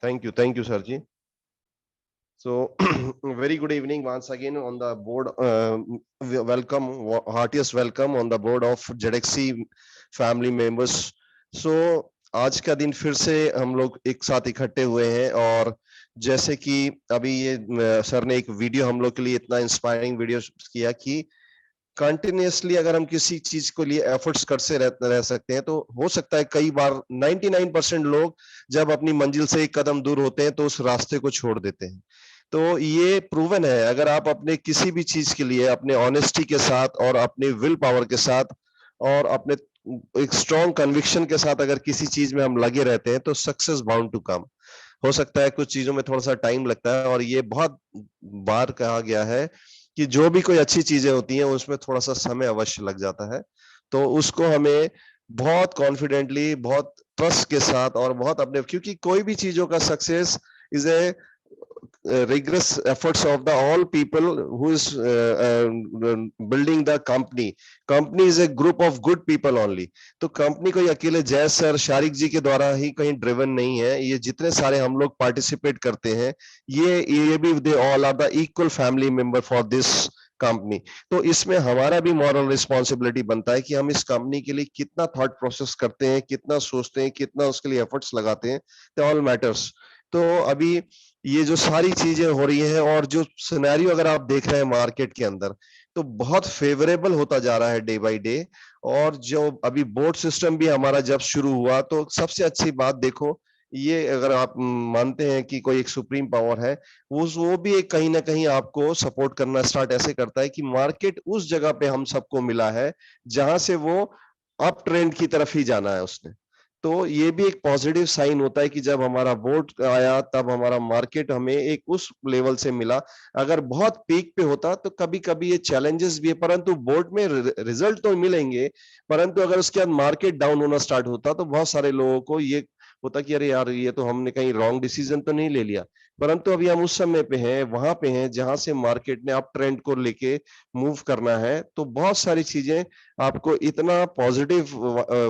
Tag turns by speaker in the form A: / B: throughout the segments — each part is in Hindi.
A: Thank you, Sarji. So, very good evening once again on the board. Heartiest welcome on the board of ZXC family members. So, आज का दिन फिर से हम लोग एक साथ इकट्ठे हुए हैं और जैसे कि अभी ये सर ने एक वीडियो हम लोग के लिए इतना इंस्पायरिंग वीडियो किया कि कंटिन्यूसली अगर हम किसी चीज को लिए एफर्ट्स करते रह सकते हैं तो हो सकता है कई बार 99% लोग जब अपनी मंजिल से एक कदम दूर होते हैं तो उस रास्ते को छोड़ देते हैं। तो ये प्रूवन है, अगर आप अपने किसी भी चीज के लिए अपने ऑनेस्टी के साथ और अपने विल पावर के साथ और अपने एक स्ट्रॉन्ग कन्विक्शन के साथ अगर किसी चीज में हम लगे रहते हैं तो सक्सेस बाउंड टू कम। हो सकता है कुछ चीजों में थोड़ा सा टाइम लगता है और ये बहुत बार कहा गया है कि जो भी कोई अच्छी चीजें होती हैं उसमें थोड़ा सा समय अवश्य लग जाता है। तो उसको हमें बहुत कॉन्फिडेंटली, बहुत ट्रस्ट के साथ और बहुत अपने, क्योंकि कोई भी चीजों का success is a rigorous efforts of the all people who is building the company is a group of good people only। तो कंपनी कोई अकेले जय सर शारिक जी के द्वारा ही कहीं ड्रिवन नहीं है, ये जितने सारे हम लोग पार्टिसिपेट करते हैं ये भी they all are the equal family member for this company. तो इसमें हमारा भी मॉरल रिस्पॉन्सिबिलिटी बनता है कि हम इस कंपनी के लिए कितना थॉट प्रोसेस करते हैं, कितना सोचते हैं, कितना उसके लिए एफर्ट्स लगाते हैं, दे ऑल मैटर्स। तो अभी ये जो सारी चीजें हो रही हैं और जो सिनेरियो अगर आप देख रहे हैं मार्केट के अंदर तो बहुत फेवरेबल होता जा रहा है डे बाय डे। और जो अभी बोर्ड सिस्टम भी हमारा जब शुरू हुआ तो सबसे अच्छी बात देखो, ये अगर आप मानते हैं कि कोई एक सुप्रीम पावर है, वो भी एक कहीं ना कहीं आपको सपोर्ट करना स्टार्ट ऐसे करता है कि मार्केट उस जगह पे हम सबको मिला है जहां से वो अप ट्रेंड की तरफ ही जाना है उसने। तो ये भी एक पॉजिटिव साइन होता है कि जब हमारा बोर्ड आया तब हमारा मार्केट हमें एक उस लेवल से मिला। अगर बहुत पीक पे होता तो कभी कभी ये चैलेंजेस भी है, परंतु बोर्ड में रिजल्ट तो मिलेंगे, परंतु अगर उसके बाद मार्केट डाउन होना स्टार्ट होता तो बहुत सारे लोगों को ये होता कि अरे यार ये तो हमने कहीं रॉन्ग डिसीजन तो नहीं ले लिया। परंतु अभी हम उस समय पे हैं, वहां पे हैं जहां से मार्केट ने अप ट्रेंड को लेके मूव करना है। तो बहुत सारी चीजें आपको इतना पॉजिटिव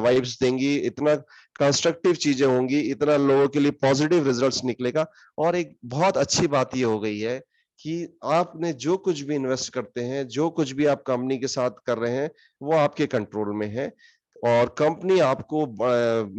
A: वाइब्स देंगी, इतना कंस्ट्रक्टिव चीजें होंगी, इतना लोगों के लिए पॉजिटिव रिजल्ट्स निकलेगा। और एक बहुत अच्छी बात ये हो गई है कि आपने जो कुछ भी इन्वेस्ट करते हैं, जो कुछ भी आप कंपनी के साथ कर रहे हैं, वो आपके कंट्रोल में है और कंपनी आपको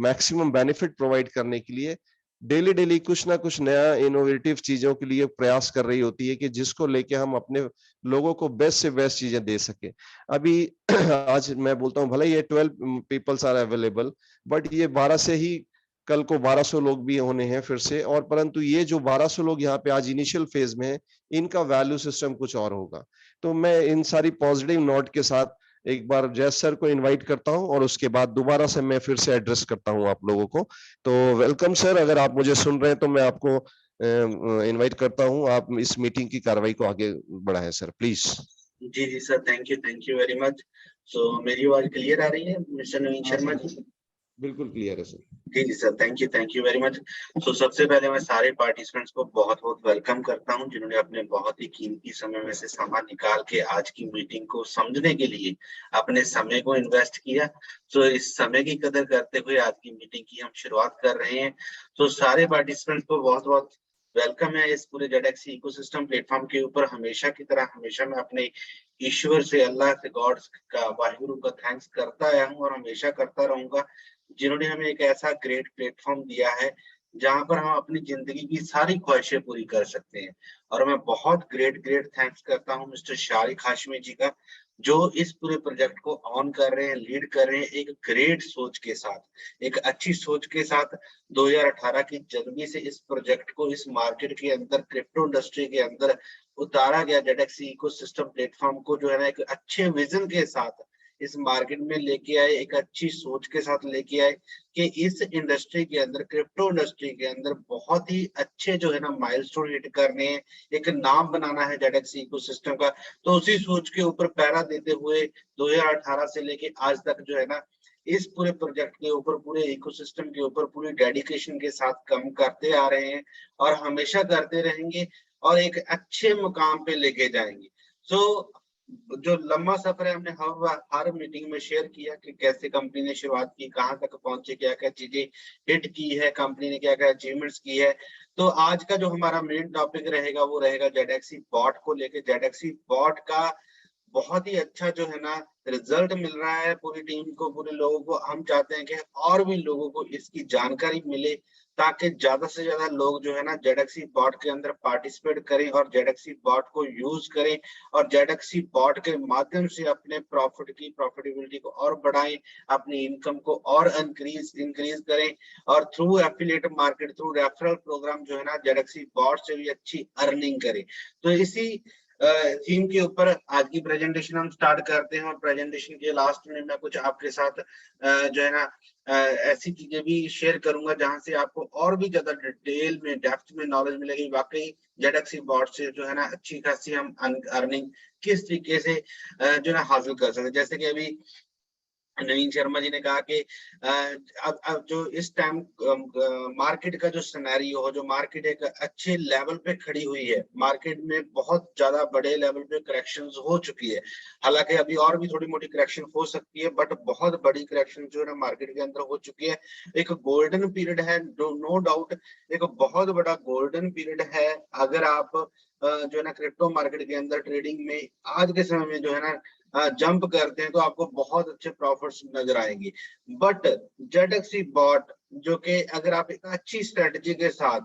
A: मैक्सिमम बेनिफिट प्रोवाइड करने के लिए डेली डेली कुछ ना कुछ नया इनोवेटिव चीजों के लिए प्रयास कर रही होती है कि जिसको लेके हम अपने लोगों को बेस्ट से बेस्ट चीजें दे सके। अभी आज मैं बोलता हूँ भले ये 12 पीपल्स आर अवेलेबल, बट ये 12 से ही कल को 1200 लोग भी होने हैं फिर से। और परंतु ये जो 1200 लोग यहाँ पे आज इनिशियल फेज में है, इनका वैल्यू सिस्टम कुछ और होगा। तो मैं इन सारी पॉजिटिव नोट के साथ एक बार जय सर को इनवाइट करता हूं और उसके बाद दोबारा से मैं फिर से एड्रेस करता हूं आप लोगों को। तो वेलकम सर, अगर आप मुझे सुन रहे हैं तो मैं आपको इनवाइट करता हूं, आप इस मीटिंग की कार्रवाई को आगे बढ़ाएं सर प्लीज।
B: जी जी sir, thank you very much. So मेरी आवाज क्लियर आ रही है मिस्टर नवीन शर्मा जी?
A: बिल्कुल क्लियर है सर।
B: जी जी sir, thank you very much. So सबसे पहले मैं सारे पार्टिसिपेंट्स को बहुत बहुत वेलकम करता हूं जिन्होंने अपने बहुत ही कीमती समय में से समय निकाल के आज की मीटिंग को समझने के लिए अपने समय को इन्वेस्ट किया। सो इस समय की कदर करते हुए आज की मीटिंग की हम शुरुआत कर रहे हैं। तो सारे पार्टिसिपेंट्स को बहुत बहुत वेलकम है इस पूरे जेडएक्सी इकोसिस्टम प्लेटफॉर्म के ऊपर। हमेशा की तरह हमेशा मैं अपने ईश्वर से, अल्लाह से, गॉड का, वाहिगुरु का थैंक्स करता आया हूँ और हमेशा करता रहूंगा, जिन्होंने हमें एक ऐसा ग्रेट प्लेटफॉर्म दिया है जहां पर हम अपनी जिंदगी की सारी ख्वाहिशें पूरी कर सकते हैं। और मैं बहुत ग्रेट थैंक्स करता हूं मिस्टर शारिक हाशमी जी का, जो इस पूरे प्रोजेक्ट को ऑन कर रहे हैं, लीड कर रहे हैं एक ग्रेट सोच के साथ, एक अच्छी सोच के साथ। 2018 की जनवरी से इस प्रोजेक्ट को इस मार्केट के अंदर, क्रिप्टो इंडस्ट्री के अंदर उतारा गया। जेडएक्सी इकोसिस्टम प्लेटफॉर्म को जो है ना एक अच्छे विजन के साथ इस मार्केट में लेके आए, एक अच्छी सोच के साथ लेके आए कि इस इंडस्ट्री के अंदर, क्रिप्टो इंडस्ट्री के अंदर बहुत ही अच्छे जो है ना माइलस्टोन हिट करने हैं, एक नाम बनाना है जेडएक्सी इकोसिस्टम का। तो उसी सोच के ऊपर पहरा देते हुए 2018 से लेके आज तक जो है ना इस पूरे प्रोजेक्ट के ऊपर, पूरे इकोसिस्टम के ऊपर पूरी डेडिकेशन के साथ काम करते आ रहे हैं और हमेशा करते रहेंगे और एक अच्छे मुकाम पे लेके जाएंगे। सो जो लंबा सफर है हमने हर मीटिंग में शेयर किया कि कैसे कंपनी ने शुरुआत की, कहाँ तक पहुंचे, क्या क्या चीजें हिट की है कंपनी ने, क्या क्या अचीवमेंट्स की है। तो आज का जो हमारा मेन टॉपिक रहेगा वो रहेगा जेडएक्सी बॉट को लेके। जेडएक्सी बॉट का बहुत ही अच्छा जो है ना रिजल्ट मिल रहा है पूरी टीम को, पूरे लोगों को। हम चाहते हैं कि और भी लोगों को इसकी जानकारी मिले, ताकि ज्यादा से ज्यादा लोग जो है ना जेडएक्सी बॉट के अंदर पार्टिसिपेट करें और जेडएक्सी बॉट को यूज करें, और जेडएक्सी बॉट के माध्यम से अपने प्रॉफिटेबिलिटी को और बढ़ाएं, अपनी इनकम को और इंक्रीज करें, और through affiliate market, through referral program जो है ना जेडएक्सी बॉट से भी अच्छी अर्निंग करें। तो इसी थीम के ऊपर आज की प्रेजेंटेशन हम स्टार्ट करते हैं, और प्रेजेंटेशन के लास्ट में मैं कुछ आपके साथ जो है ना ऐसी चीजें भी शेयर करूंगा जहां से आपको और भी ज्यादा डिटेल में, डेप्थ में नॉलेज मिलेगी वाकई जेडएक्सी बॉट से जो है ना अच्छी खासी हम अर्निंग किस तरीके से जो है ना हासिल कर सकते हैं। जैसे कि अभी नवीन शर्मा जी ने कहा कि अब जो इस टाइम मार्केट का जो सिनेरियो हो, जो मार्केट एक अच्छे लेवल पे खड़ी हुई है, मार्केट में बहुत ज्यादा बड़े लेवल पे करेक्शंस हो चुकी है। हालांकि अभी और भी थोड़ी मोटी करेक्शन हो सकती है, बट बहुत बड़ी करेक्शन जो है ना मार्केट के अंदर हो चुकी है। एक गोल्डन पीरियड है, नो डाउट, एक बहुत बड़ा गोल्डन पीरियड है। अगर आप जो है ना क्रिप्टो मार्केट के अंदर ट्रेडिंग में आज के समय में जो है ना जंप करते हैं, तो आपको बहुत अच्छे प्रॉफिट्स नजर आएंगे। बट जेडएक्सी बॉट, जो कि अगर आप एक अच्छी स्ट्रेटजी के साथ,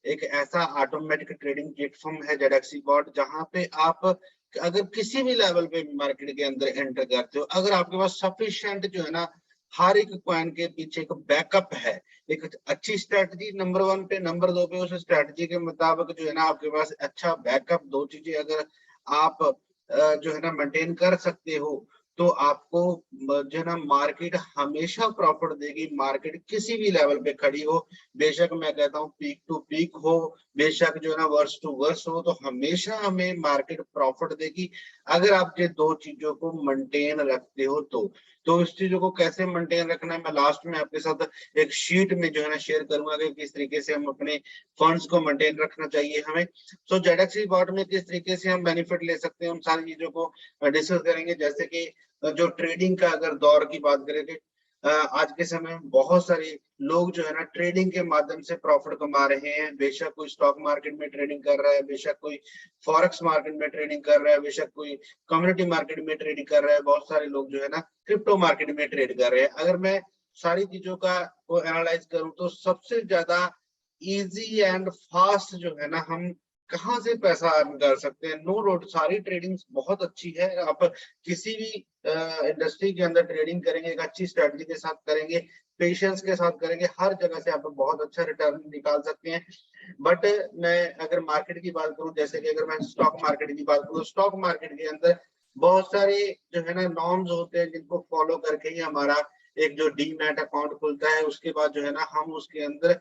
B: एक ऐसा ऑटोमेटिक ट्रेडिंग प्लेटफॉर्म है जेडएक्सी बॉट, जहां पे आप अगर किसी भी लेवल पे मार्केट के अंदर एंटर करते हो, अगर आपके पास सफिशिएंट जो है ना हर एक कॉइन के पीछे एक बैकअप है, एक अच्छी स्ट्रेटजी नंबर 1 पे, नंबर 2 पे उस स्ट्रेटजी के मुताबिक जो है ना आपके पास अच्छा बैकअप, दो चीजें अगर आप जो है ना मेंटेन कर सकते हो, तो आपको जो है ना मार्केट हमेशा प्रॉफिट देगी। मार्केट किसी भी लेवल पे खड़ी हो, बेशक मैं कहता हूँ पीक टू पीक हो, बेशक जो है ना वर्ष टू वर्ष हो, तो हमेशा हमें मार्केट प्रॉफिट देगी अगर आप ये दो चीजों को मेंटेन रखते हो। तो इस चीजों को कैसे मेंटेन रखना है, मैं लास्ट में आपके साथ एक शीट में जो है ना शेयर करूंगा कि किस तरीके से हम अपने फंड्स को मेंटेन रखना चाहिए हमें। सो जेडएक्सी बॉट में किस तरीके से हम बेनिफिट ले सकते हैं, उन सारी चीजों को डिस्कस करेंगे। जैसे कि जो ट्रेडिंग का अगर दौर की बात करें कि आज के समय में बहुत सारे लोग जो है ना ट्रेडिंग के माध्यम से प्रॉफिट कमा रहे हैं। बेशक कोई स्टॉक मार्केट में ट्रेडिंग कर रहा है, बेशक कोई फॉरेक्स मार्केट में ट्रेडिंग कर रहा है, बेशक कोई कम्युनिटी मार्केट में ट्रेडिंग कर रहा है, बहुत सारे लोग जो है ना क्रिप्टो मार्केट में ट्रेड कर रहे हैं। अगर मैं सारी चीजों का को एनालाइज करूं, तो सबसे ज्यादा इजी एंड फास्ट जो है ना हम कहाँ से पैसा अर्न कर सकते हैं। नो डाउट सारी ट्रेडिंग बहुत अच्छी है, आप किसी भी इंडस्ट्री के अंदर ट्रेडिंग करेंगे, एक अच्छी स्ट्रेटजी के साथ करेंगे, पेशेंस के साथ करेंगे, हर जगह से आप बहुत अच्छा रिटर्न निकाल सकते हैं। बट मैं अगर मार्केट की बात करूं, जैसे कि अगर मैं स्टॉक मार्केट की बात करूं, स्टॉक मार्केट के अंदर बहुत सारे जो है ना नॉर्म्स होते हैं, जिनको फॉलो करके ही हमारा एक जो डीमैट अकाउंट खुलता है। उसके बाद जो है ना हम उसके अंदर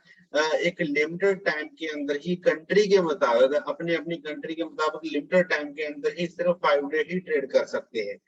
B: एक लिमिटेड टाइम के अंदर ही, कंट्री के मुताबिक, अपनी अपनी कंट्री के मुताबिक लिमिटेड टाइम के अंदर ही सिर्फ 5 डे ही ट्रेड कर सकते हैं।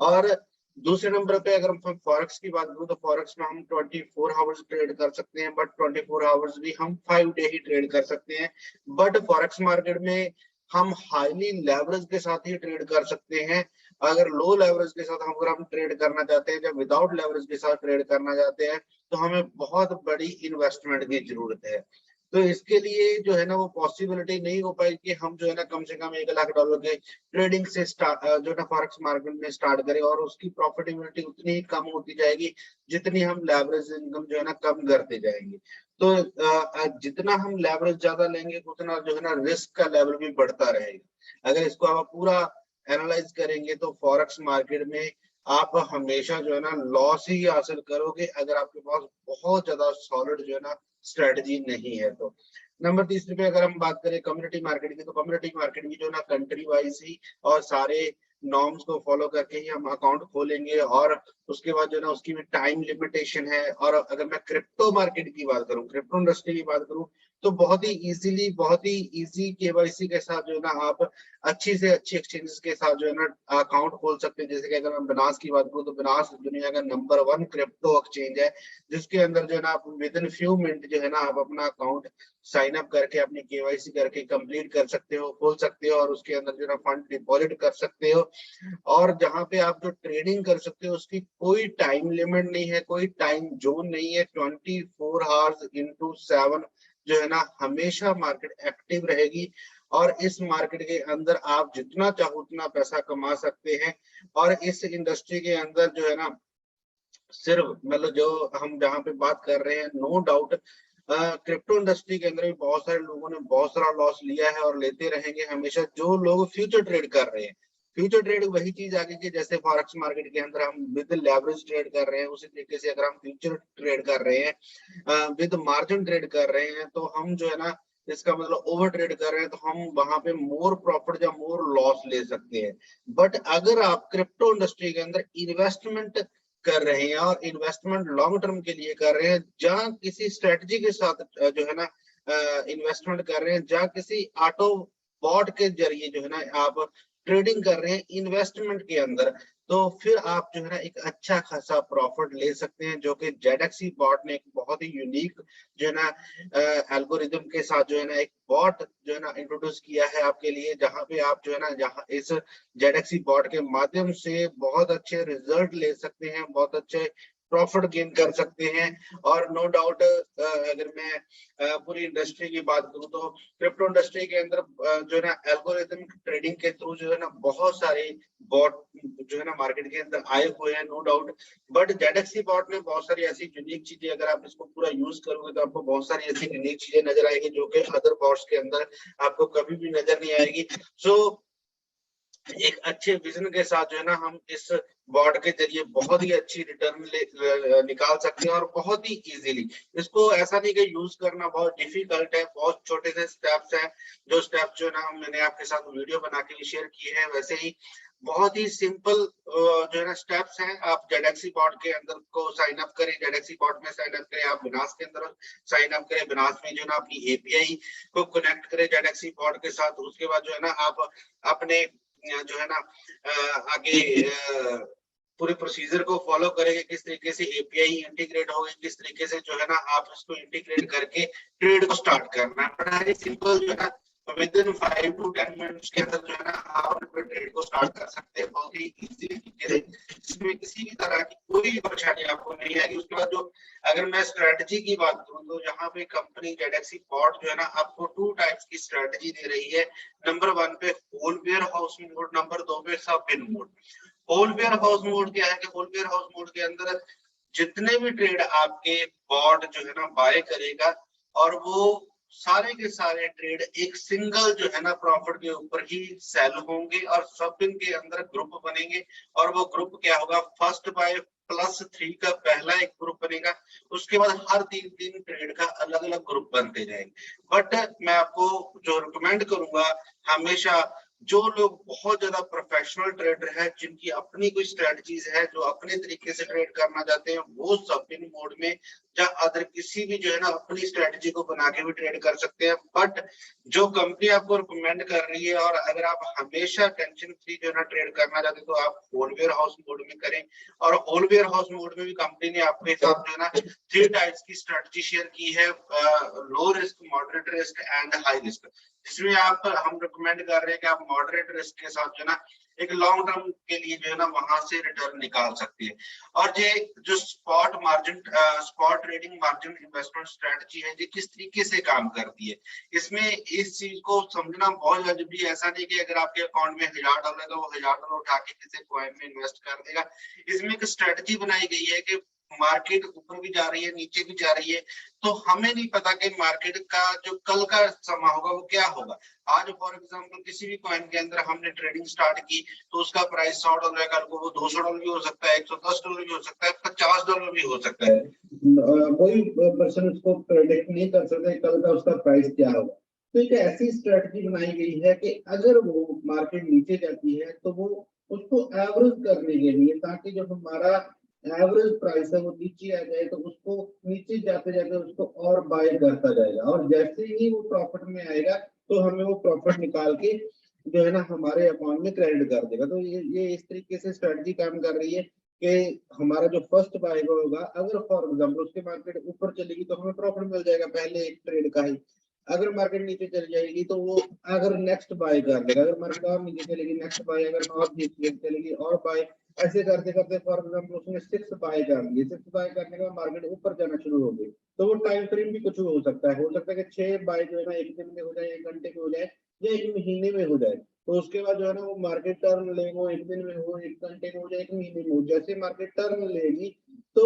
B: और दूसरे नंबर पे अगर हम फॉरेक्स की बात करूं, तो फॉरेक्स में हम 24 आवर्स ट्रेड कर सकते हैं, बट 24 आवर्स भी हम 5 डे ही ट्रेड कर सकते हैं। बट फॉरेक्स मार्केट में हम हाईली लेवरेज के साथ ही ट्रेड कर सकते हैं। अगर लो लेवरेज के साथ अगर हम ट्रेड करना चाहते हैं, जब विदाउट लेवरेज के साथ ट्रेड करना चाहते हैं, तो हमें बहुत बड़ी इन्वेस्टमेंट की जरूरत है। तो इसके लिए जो है ना वो पॉसिबिलिटी नहीं हो पाई कि हम जो है ना कम से कम $1 लाख के ट्रेडिंग से जो है ना फॉरेक्स मार्केट में स्टार्ट करें, और उसकी प्रॉफिटेबिलिटी उतनी ही कम होती जाएगी जितनी हम लेवरेज इनकम जो है ना कम करते जाएंगे। तो जितना हम लेवरेज ज्यादा लेंगे, उतना जो है ना रिस्क का लेवल भी बढ़ता रहेगा। अगर इसको आप पूरा एनालाइज करेंगे, तो फॉरेक्स मार्केट में आप हमेशा जो है ना लॉस ही हासिल करोगे, अगर आपके पास बहुत ज्यादा सॉलिड जो है ना स्ट्रेटजी नहीं है। तो नंबर तीसरे पे अगर हम बात करें कम्युनिटी मार्केट की, तो कम्युनिटी मार्केट की जो ना कंट्री वाइज ही और सारे नॉर्म्स को फॉलो करके ही हम अकाउंट खोलेंगे, और उसके बाद जो है ना उसकी भी टाइम लिमिटेशन है। और अगर मैं क्रिप्टो मार्केट की बात करूं, क्रिप्टो इंडस्ट्री की बात करूं, तो बहुत ही इजी केवाईसी के साथ जो है ना आप अच्छी से अच्छी एक्सचेंजेस के साथ जो है ना अकाउंट खोल सकते हैं। जैसे कि अगर मैं बिनास की बात करूँ तो बिनास दुनिया का नंबर 1 क्रिप्टो एक्सचेंज है, जिसके अंदर जो है ना आप विद इन फ्यू मिनट जो है ना आप अपना अकाउंट साइन अप करके अपनी केवाईसी करके कंप्लीट कर सकते हो, खोल सकते हो, और उसके अंदर जो है ना फंड डिपॉजिट कर सकते हो। और जहां पे आप जो ट्रेडिंग कर सकते हो उसकी कोई टाइम लिमिट नहीं है, कोई टाइम जोन नहीं है। 24 आवर्स into 7 जो है ना हमेशा मार्केट एक्टिव रहेगी, और इस मार्केट के अंदर आप जितना चाहो उतना पैसा कमा सकते हैं। और इस इंडस्ट्री के अंदर जो है ना सिर्फ मतलब जो हम जहाँ पे बात कर रहे हैं, नो डाउट क्रिप्टो इंडस्ट्री के अंदर भी बहुत सारे लोगों ने बहुत सारा लॉस लिया है और लेते रहेंगे हमेशा, जो लोग फ्यूचर ट्रेड कर रहे हैं। फ्यूचर ट्रेड वही चीज आ गई कि जैसे फॉरेक्स मार्केट के अंदर हम विद लेवरेज ट्रेड कर रहे हैं, उसी तरीके से अगर हम फ्यूचर ट्रेड कर रहे हैं, विद मार्जिन ट्रेड कर रहे हैं, तो हम जो है ना इसका मतलब ओवर ट्रेड कर रहे हैं, तो हम वहां पे मोर प्रॉफिट या मोर लॉस ले सकते हैं। बट अगर आप क्रिप्टो इंडस्ट्री के अंदर इन्वेस्टमेंट कर रहे हैं और इन्वेस्टमेंट लॉन्ग टर्म के लिए कर रहे हैं, जहां किसी स्ट्रेटजी के साथ जो है ना इन्वेस्टमेंट कर रहे हैं, जहां किसी ऑटो बॉट के जरिए जो है ना आप ट्रेडिंग कर रहे हैं इन्वेस्टमेंट के अंदर, तो फिर आप जो है ना एक अच्छा खासा प्रॉफिट ले सकते हैं। जो कि जेडक्सी बॉट ने एक बहुत ही यूनिक जो है ना एल्गोरिदम के साथ जो है ना एक बॉट जो है ना इंट्रोड्यूस किया है आपके लिए, जहां पे आप जो है ना जहां इस जेडक्सी बॉट के माध्यम से बहुत अच्छे रिजल्ट ले सकते हैं, बहुत अच्छे प्रॉफिट गेन कर सकते हैं। और नो डाउट अगर मैं पूरी इंडस्ट्री की बात करूं तो क्रिप्टो इंडस्ट्री के अंदर जो है ना एल्गोरिथम ट्रेडिंग के थ्रू जो है ना बहुत सारे बॉट जो है ना मार्केट के अंदर आए हुए हैं, नो डाउट। बट जेडक्सी बॉट में बहुत सारी ऐसी यूनिक चीजें, अगर आप इसको पूरा यूज करोगे तो आपको बहुत सारी ऐसी यूनिक चीजें नजर आएगी जो कि अदर बॉट्स के अंदर आपको कभी भी नजर नहीं आएगी। सो एक अच्छे विजन के साथ जो है ना हम इस बॉर्ड के जरिए बहुत ही अच्छी रिटर्न निकाल सकते हैं, और बहुत ही इजीली। इसको ऐसा नहीं कि यूज करना बहुत डिफिकल्ट है, बहुत छोटे से स्टेप्स हैं, जो स्टेप्स जो है ना मैंने आपके साथ वीडियो बना के भी शेयर किए हैं, वैसे ही बहुत ही सिंपल जो है ना स्टेप्स हैं। आप जेडक्सी बॉट के अंदर को साइन अप करें, जेडक्सी बॉट में साइन अप करें, आप बिनास के अंदर साइन अप करें, बिनास में जो है ना अपनी एपीआई को कनेक्ट करें जेडक्सी बॉट के साथ। उसके बाद जो है ना आप अपने जो है ना आगे पूरे प्रोसीजर को फॉलो करेंगे, किस तरीके से एपीआई इंटीग्रेट होगी, किस तरीके से जो है ना आप इसको इंटीग्रेट करके ट्रेड को स्टार्ट करना है। बड़ा ही सिंपल जो है ना विद इन 5 to 10 मिनट्स के अंदर जो है ना आप अपने ट्रेड को स्टार्ट कर सकते हैं बहुत ही इजी तरीके से, इसमें किसी भी तरह की कोई परेशानी आपको नहीं आएगी। उसके बाद जो अगर मैं स्ट्रेटजी की बात करूं तो यहाँ पे कंपनी जेडक्सी बॉट जो है ना आपको 2 टाइप्स की स्ट्रेटजी दे रही है। नंबर 1 पे whole warehouse mode, number 2 पे सब इन mode. Whole warehouse mode क्या है कि होल वेयर हाउस मोड के अंदर जितने भी ट्रेड आपके बॉट जो है ना बाय करेगा, और वो सारे के सारे ट्रेड एक सिंगल जो है ना प्रॉफिट के ऊपर ही सेल होंगे, और सब इनके अंदर ग्रुप बनेंगे। और वो ग्रुप क्या होगा, फर्स्ट बाय +3 का पहला एक ग्रुप बनेगा, उसके बाद हर 3 ट्रेड का अलग अलग ग्रुप बनते जाएंगे। बट मैं आपको जो रिकमेंड करूंगा, हमेशा जो लोग बहुत ज्यादा प्रोफेशनल ट्रेडर है, जिनकी अपनी कोई स्ट्रेटजीज है, जो अपने तरीके से ट्रेड करना चाहते हैं, वो सब इन मोड में या अदर किसी भी जो है ना अपनी स्ट्रेटजी को बना के भी ट्रेड कर सकते हैं। बट जो कंपनी आपको रिकमेंड कर रही है, और अगर आप हमेशा टेंशन फ्री जो है ना ट्रेड करना चाहते हैं, तो आप होलवेयर हाउस मोड में करें। और होलवेयर हाउस मोड में भी कंपनी ने आपके साथ जो है ना 3 टाइप्स की स्ट्रेटजी शेयर की है, low risk, moderate risk and high risk. इसमें आप हम रिकमेंड कर रहे हैं कि आप मॉडरेट रिस्क के साथ जो है ना एक लॉन्ग टर्म के लिए जो है ना वहां से रिटर्न निकाल सकते हैं। और ये जो spot margin, spot trading margin investment strategy है, ये किस तरीके से काम करती है, इसमें इस चीज को समझना बहुत जरूरी है। ऐसा नहीं कि अगर आपके अकाउंट में $1000 है तो वो $1000 उठा के किसी कॉइन में इन्वेस्ट कर देगा। इसमें एक स्ट्रेटजी बनाई गई है कि मार्केट ऊपर भी जा रही है, नीचे भी जा रही है, तो हमें नहीं पता कि मार्केट का जो कल का समा होगा वो क्या होगा। आज फॉर एग्जांपल किसी भी कॉइन के अंदर हमने ट्रेडिंग स्टार्ट की, तो उसका प्राइस $100 है, कल को वो $200 भी हो सकता है, $110 भी हो सकता है, $50 भी हो सकता है। कोई पर्सन उसको प्रेडिक्ट नहीं कर सकता कल का उसका प्राइस क्या होगा। तो एक ऐसी स्ट्रेटजी बनाई गई है कि अगर वो मार्केट नीचे जाती है तो वो उसको एवरेज करने के लिए, ताकि जब हमारा
C: एवरेज प्राइस है वो नीचे आ जाए तो उसको नीचे जाते जाते उसको और बाय करता जाएगा, और जैसे ही वो प्रॉफिट में आएगा तो हमें वो प्रॉफिट निकाल के जो है ना हमारे अकाउंट में क्रेडिट कर देगा। तो ये इस तरीके से स्ट्रेटजी काम कर रही है कि हमारा जो फर्स्ट बाय होगा, अगर फॉर एग्जांपल उसके मार्केट ऊपर चलेगी तो हमें प्रॉफिट मिल जाएगा पहले एक ट्रेड का ही। अगर मार्केट नीचे चली जाएगी तो वो अगर नेक्स्ट बाय कर लेगा, अगर मार्केट और नीचे चलेगी नेक्स्ट बाय, अगर और नीचे चलेगी और बाय, ऐसे करते करते फॉर एग्जांपल उसने 6 बाय कर लिए, 6 बाय करने के बाद मार्केट ऊपर जाना शुरू हो गई, तो वो टाइम फ्रेम भी कुछ हो सकता है कि 6 बाय जो है ना एक दिन में हो जाए, एक घंटे में हो जाए, या एक महीने में हो जाए। तो उसके बाद जो है ना वो मार्केट टर्न ले, वो एक दिन में हो, एक घंटे में हो जाए, एक महीने में हो, जैसे मार्केट टर्न लेगी तो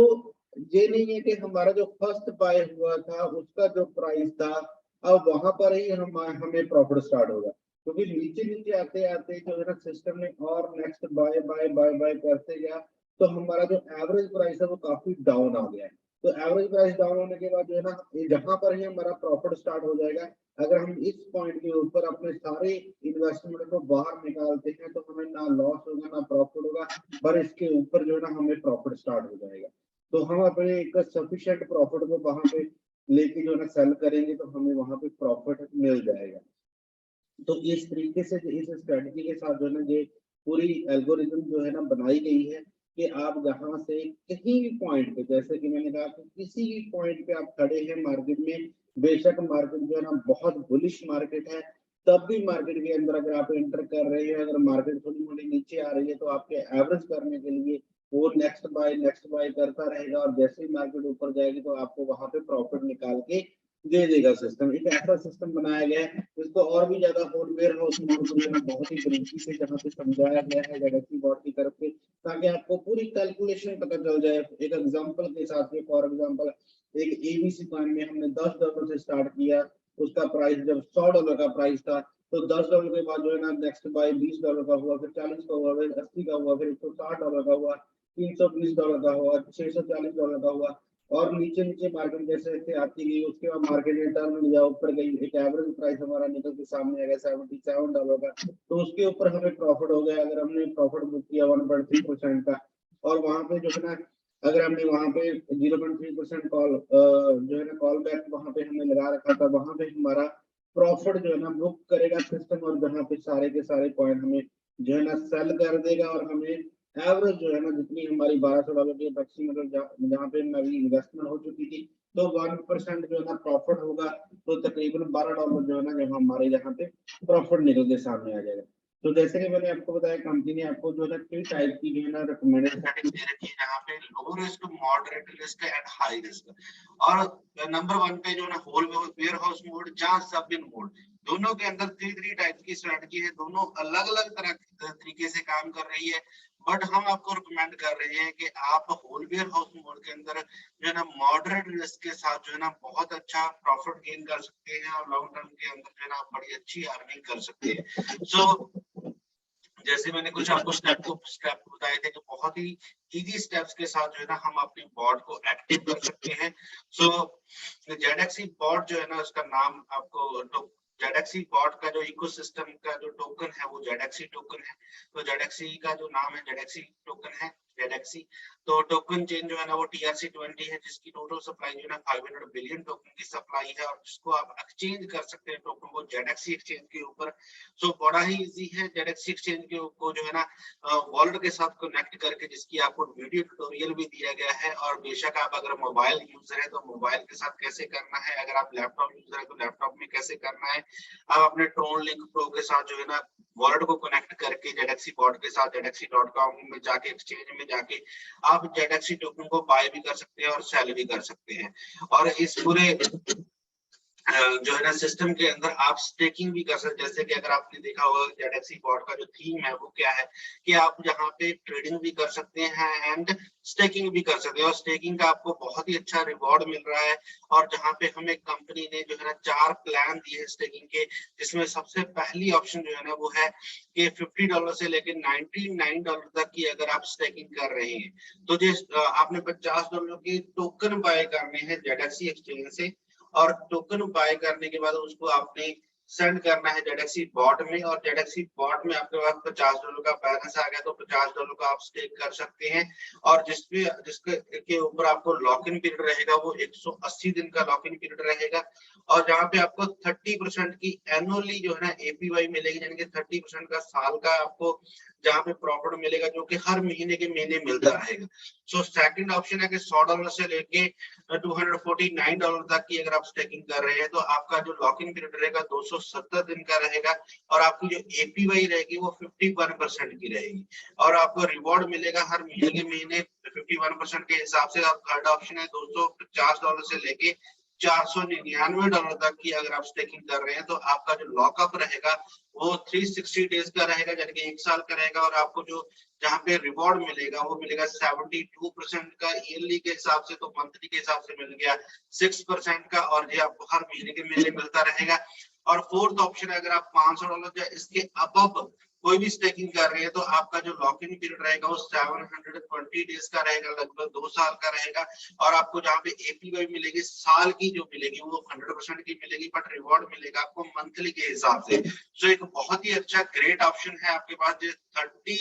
C: ये नहीं है कि हमारा जो फर्स्ट बाय हुआ था उसका जो प्राइस था अब वहां पर ही हमें प्रॉफिट स्टार्ट होगा, क्योंकि नीचे नीचे आते आते जो है ना सिस्टम ने और next buy buy buy buy करते गया, तो हमारा जो एवरेज प्राइस है वो काफी डाउन आ गया है। तो एवरेज प्राइस डाउन होने के बाद जो है ना जहां पर ही हमारा प्रॉफिट स्टार्ट हो जाएगा, अगर हम इस पॉइंट के ऊपर अपने सारे इन्वेस्टमेंट को बाहर निकालते हैं तो हमें ना लॉस होगा ना प्रॉफिट होगा, पर इसके ऊपर जो है ना हमें प्रॉफिट स्टार्ट हो जाएगा। तो हम अपने एक सफिशिएंट प्रॉफिट को वहां पे लेके जो है ना सेल करेंगे तो हमें वहां पे प्रॉफिट मिल जाएगा। तो इस तरीके से इस स्ट्रेटजी के साथ जो है ना ये पूरी एल्गोरिथम जो है ना बनाई गई है कि आप जहां से कहीं भी पॉइंट पे, जैसे कि मैंने कहा कि किसी भी पॉइंट पे आप खड़े हैं मार्केट में, बेशक मार्केट जो है ना बहुत बुलिश मार्केट है, तब भी मार्केट के अंदर अगर आप एंटर कर रहे हैं, अगर मार्केट थोड़ी मोड़ी नीचे आ रही है तो आपके एवरेज करने के लिए वो नेक्स्ट बाय करता रहेगा, और जैसे ही मार्केट ऊपर जाएगी तो आपको वहां पे प्रॉफिट निकाल के दे देगा सिस्टम। एक ऐसा सिस्टम बनाया गया है जिसको और भी ज्यादा वेयर हाउस मोड को जो है बहुत ही बारीकी से जहाँ पे समझाया गया है गैलेक्सी बॉट की तरफ से, ताकि आपको पूरी कैलकुलेशन पता चल जाए। एक एग्जांपल के साथ में, फॉर एग्जांपल एक एबीसी कॉइन में हमने $10 से स्टार्ट किया, उसका प्राइस जब $100 का प्राइस था, तो $10 के बाद जो है ना नेक्स्ट बाय $20 का हुआ, फिर 40 का हुआ, फिर 80 का हुआ, फिर $160 का हुआ, $320 का हुआ, $640 का हुआ, और नीचे नीचे मार्केट जैसे जैसे आती गई उसके बाद मार्केट रिटर्न लिया, ऊपर गई, एक एवरेज प्राइस हमारा निकल के सामने आ गया $77 का, तो उसके ऊपर हमें प्रॉफिट हो गया। अगर हमने प्रॉफिट बुक किया 1.3% का, और वहां पे जो है ना अगर हमने वहां पे 0.3% कॉल जो है ना कॉल बैक वहां पे हमने लगा रखा था, वहां पे हमारा प्रॉफिट जो है ना बुक करेगा सिस्टम, और जहाँ पे सारे के सारे कॉइन हमें जो है ना सेल कर देगा, और हमें एवरेज जो है ना जितनी हमारी $1200 की अप्रोक्सीमेट जहाँ पे मेरी इन्वेस्टमेंट हो चुकी थी, तो 1% जो है ना प्रॉफिट होगा, तो तकरीबन $12 जो है ना जब हमारे यहाँ पे प्रॉफिट निकल के सामने आ जाएगा। तो जैसे कि मैंने आपको बताया कंपनी ने आपको जो है कई टाइप की जो है ना रिकमेंडेशन
B: दे रखी है, जहाँ पे low risk, moderate risk and high risk, और नंबर 1 पे जो ना होल वेयर हाउस मोड, जहाँ सब इन मोड, दोनों के अंदर थ्री टाइप की स्ट्रेटजी है, दोनों अलग अलग तरह तरीके से काम कर रही है। बट हम आपको रिकमेंड कर रहे हैं कि आप होल वेयर हाउस मोड के अंदर जो है ना मॉडरेट रिस्क के साथ जो है ना बहुत अच्छा प्रॉफिट गेन कर सकते हैं, और लॉन्ग टर्म के अंदर जो है ना बड़ी अच्छी अर्निंग कर सकते हैं। सो जैसे मैंने कुछ आपको स्टेप बताए थे कि बहुत ही इजी स्टेप्स के साथ जो है ना हम अपनी बॉट को एक्टिव कर सकते हैं। सो जेडएक्सी बॉट जो है ना उसका नाम आपको जेडएक्सी बॉट का जो इकोसिस्टम का जो टोकन है वो जेडएक्सी टोकन है। तो जेडएक्सी का जो नाम है जेडएक्सी टोकन है, जेडएक्सी। तो टोकन चेन जो है ना वो TRC20 है, जिसकी टोटल सप्लाई जो है ना 500 बिलियन टोकन की सप्लाई है, और जिसको आप एक्सचेंज कर सकते हैं टोकन को जेडएक्सी एक्सचेंज के ऊपर। सो बड़ा ही इजी है। जेडएक्सी एक्सचेंज को जो है ना वॉलेट के साथ कनेक्ट करके, जिसकी आपको वीडियो ट्यूटोरियल भी दिया गया है, और बेशक आप अगर मोबाइल यूजर है तो मोबाइल के साथ कैसे करना है, अगर आप लैपटॉप यूजर है तो लैपटॉप में कैसे करना है। आप अपने ट्रोन लिंक प्रो के साथ जो है ना वॉलेट को कनेक्ट करके जेडएक्सी बॉट के साथ जेडएक्सी.com में जाके एक्सचेंज में जाके आप जेडएक्सी टोकन को बाय भी कर सकते हैं और सेल भी कर सकते हैं। और इस पूरे जो है ना सिस्टम के अंदर आप स्टेकिंग भी कर सकते हैं। जैसे कि अगर आपने देखा होगा जेडएक्सी बॉट का जो थीम है वो क्या है कि आप यहाँ पे ट्रेडिंग भी कर सकते हैं एंड स्टेकिंग भी कर सकते हैं, और स्टेकिंग का आपको बहुत ही अच्छा रिवॉर्ड मिल रहा है। और जहाँ पे हमें कंपनी ने जो है ना 4 प्लान दिए हैं स्टेकिंग के, जिसमें सबसे पहली ऑप्शन जो है ना वो है कि $50 से लेकर $99 तक की अगर आप स्टेकिंग कर रहे हैं तो आपने $50 के टोकन बाय करने हैं जेडएक्सी एक्सचेंज से, और टोकन बाय करने के बाद उसको आपने सेंड करना है जेडेक्सी बॉट में, और जेडेक्सी बॉट में आपके पास $50 का बैलेंस आ गया तो $50 का आप स्टेक कर सकते हैं। और जिसके ऊपर आपको लॉक इन पीरियड रहेगा वो 180 दिन का लॉक इन पीरियड रहेगा, और जहाँ पे आपको 30% की एनुअली जो है ना एपीवाई मिलेगी, यानी कि 30% का साल का आपको जहाँ पे प्रॉफिट मिलेगा, जो कि हर महीने के महीने मिलता रहेगा। सो सेकंड ऑप्शन है कि $100 से लेके $249 तक की अगर आप स्टेकिंग कर रहे हैं तो आपका जो लॉक इन पीरियड रहेगा 270 दिन का रहेगा, और आपकी जो एपीवाई रहेगी वो 51% की रहेगी, और आपको रिवॉर्ड मिलेगा हर महीने के महीने 51% के हिसाब से। और थर्ड ऑप्शन है $250 से लेके $499 तक की अगर आप स्टेकिंग कर रहे हैं तो आपका जो लॉकअप रहेगा वो 360 डेज का रहेगा, यानी कि 1 साल का रहेगा, और आपको जो जहाँ पे रिवॉर्ड मिलेगा वो मिलेगा 72% का ईयरली के हिसाब से, तो मंथली के हिसाब से मिल गया 6% का, और ये आपको हर महीने के महीने मिलता रहेगा। और फोर्थ ऑप्शन है अगर आप $500 या इसके अबव कोई भी स्टेकिंग कर रहे हैं तो आपका जो लॉक इन पीरियड रहेगा वो 720 डेज का रहेगा, लगभग 2 साल का रहेगा, और आपको जहाँ पे एपीवाई मिलेगी साल की जो मिलेगी वो 100% की मिलेगी, बट रिवॉर्ड मिलेगा आपको मंथली के हिसाब से। सो एक बहुत ही अच्छा ग्रेट ऑप्शन है आपके पास, जो 30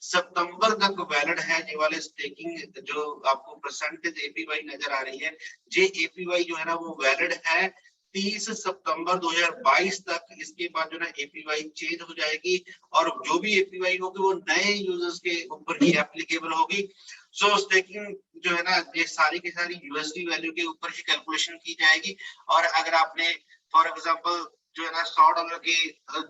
B: सितंबर तक वैलिड है। ये वाले स्टेकिंग जो आपको परसेंटेज एपीवाई नजर आ रही है, ये एपीवाई जो है ना वो वैलिड है 30 सितंबर 2022 तक। इसके बाद जो ना एपीवाई चेंज हो जाएगी, और जो भी एपीवाई होगी वो नए यूजर्स के ऊपर ही एप्लीकेबल होगी। सो स्टेकिंग जो है ना ये सारी की सारी यूएसडी वैल्यू के ऊपर ही कैलकुलेशन की जाएगी, और अगर आपने फॉर एग्जांपल जो है ना $100 के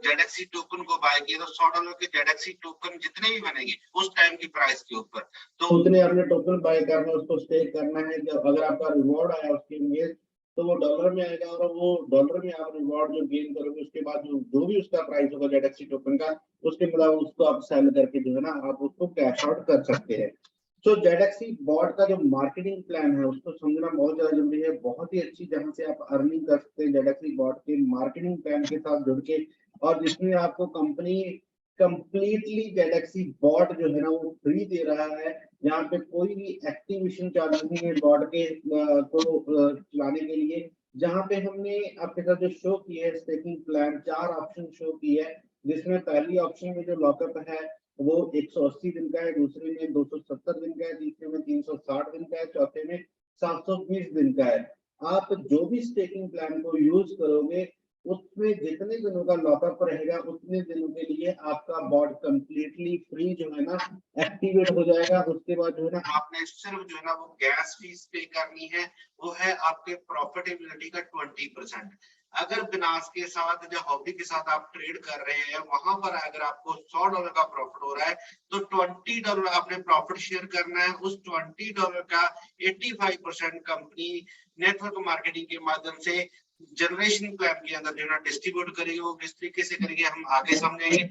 B: जेडेक्सी टोकन को बाय किया तो $100 के जेडेक्सी टोकन जितने भी बनेंगे उस टाइम की प्राइस के ऊपर,
C: तो उतने आपने टोकन बाय करना है, उसको स्टेक करना है। जब अगर आपका रिवॉर्ड आया उसके लिए तो वो डॉलर में आएगा, और वो डॉलर में आप रिवॉर्ड जो गेन करोगे उसके बाद जो भी उसका प्राइस होगा जेडेक्सी टोकन का, उसके मतलब उसको आप सेल करके जो है ना आप उसको कैश आउट कर सकते हैं। तो जेडेक्सी बॉट का जो मार्केटिंग प्लान है उसको समझना बहुत ज्यादा जरूरी है। बहुत ही अच्छी जहां से आप अर्निंग कर सकते हैं जेडेक्सी बॉट के मार्केटिंग प्लान के साथ जुड़ के, और जिसमें आपको कंपनी कंप्लीटली जेडेक्सी बॉट जो है ना वो फ्री दे रहा है। यहाँ पे कोई भी एक्टिवेशन चार्ज नहीं है बॉट के को चलाने के लिए। जहाँ पे हमने आपके साथ जो शो किया है स्टेकिंग प्लान 4 ऑप्शन शो की है, जिसमें पहली ऑप्शन में जो लॉकअप है वो 180 दिन का है, दूसरे में 270 दिन का है, तीसरे में 360 दिन का है, चौथे में 720 दिन का है। आप जो भी स्टेकिंग प्लान को यूज करोगे उसमें जितने दिनों का लॉकअप रहेगा उतने दिनों के लिए आपका बॉट कंप्लीटली फ्री जो है ना एक्टिवेट हो जाएगा। उसके बाद जो है ना
B: आपने सिर्फ जो है ना वो गैस फीस पे करनी है, वो है आपके प्रॉफिटेबिलिटी का 20%। अगर बिनास के साथ या हॉबी के साथ आप ट्रेड कर रहे हैं, वहां पर अगर आपको $100 का प्रॉफिट हो रहा है तो $20 आपने प्रॉफिट शेयर करना है। उस $20 का 85% कंपनी नेटवर्क मार्केटिंग के माध्यम से जनरेशन प्लान के अंदर जो है डिस्ट्रीब्यूट करेगी। वो किस तरीके से करेगी हम आगे समझेंगे।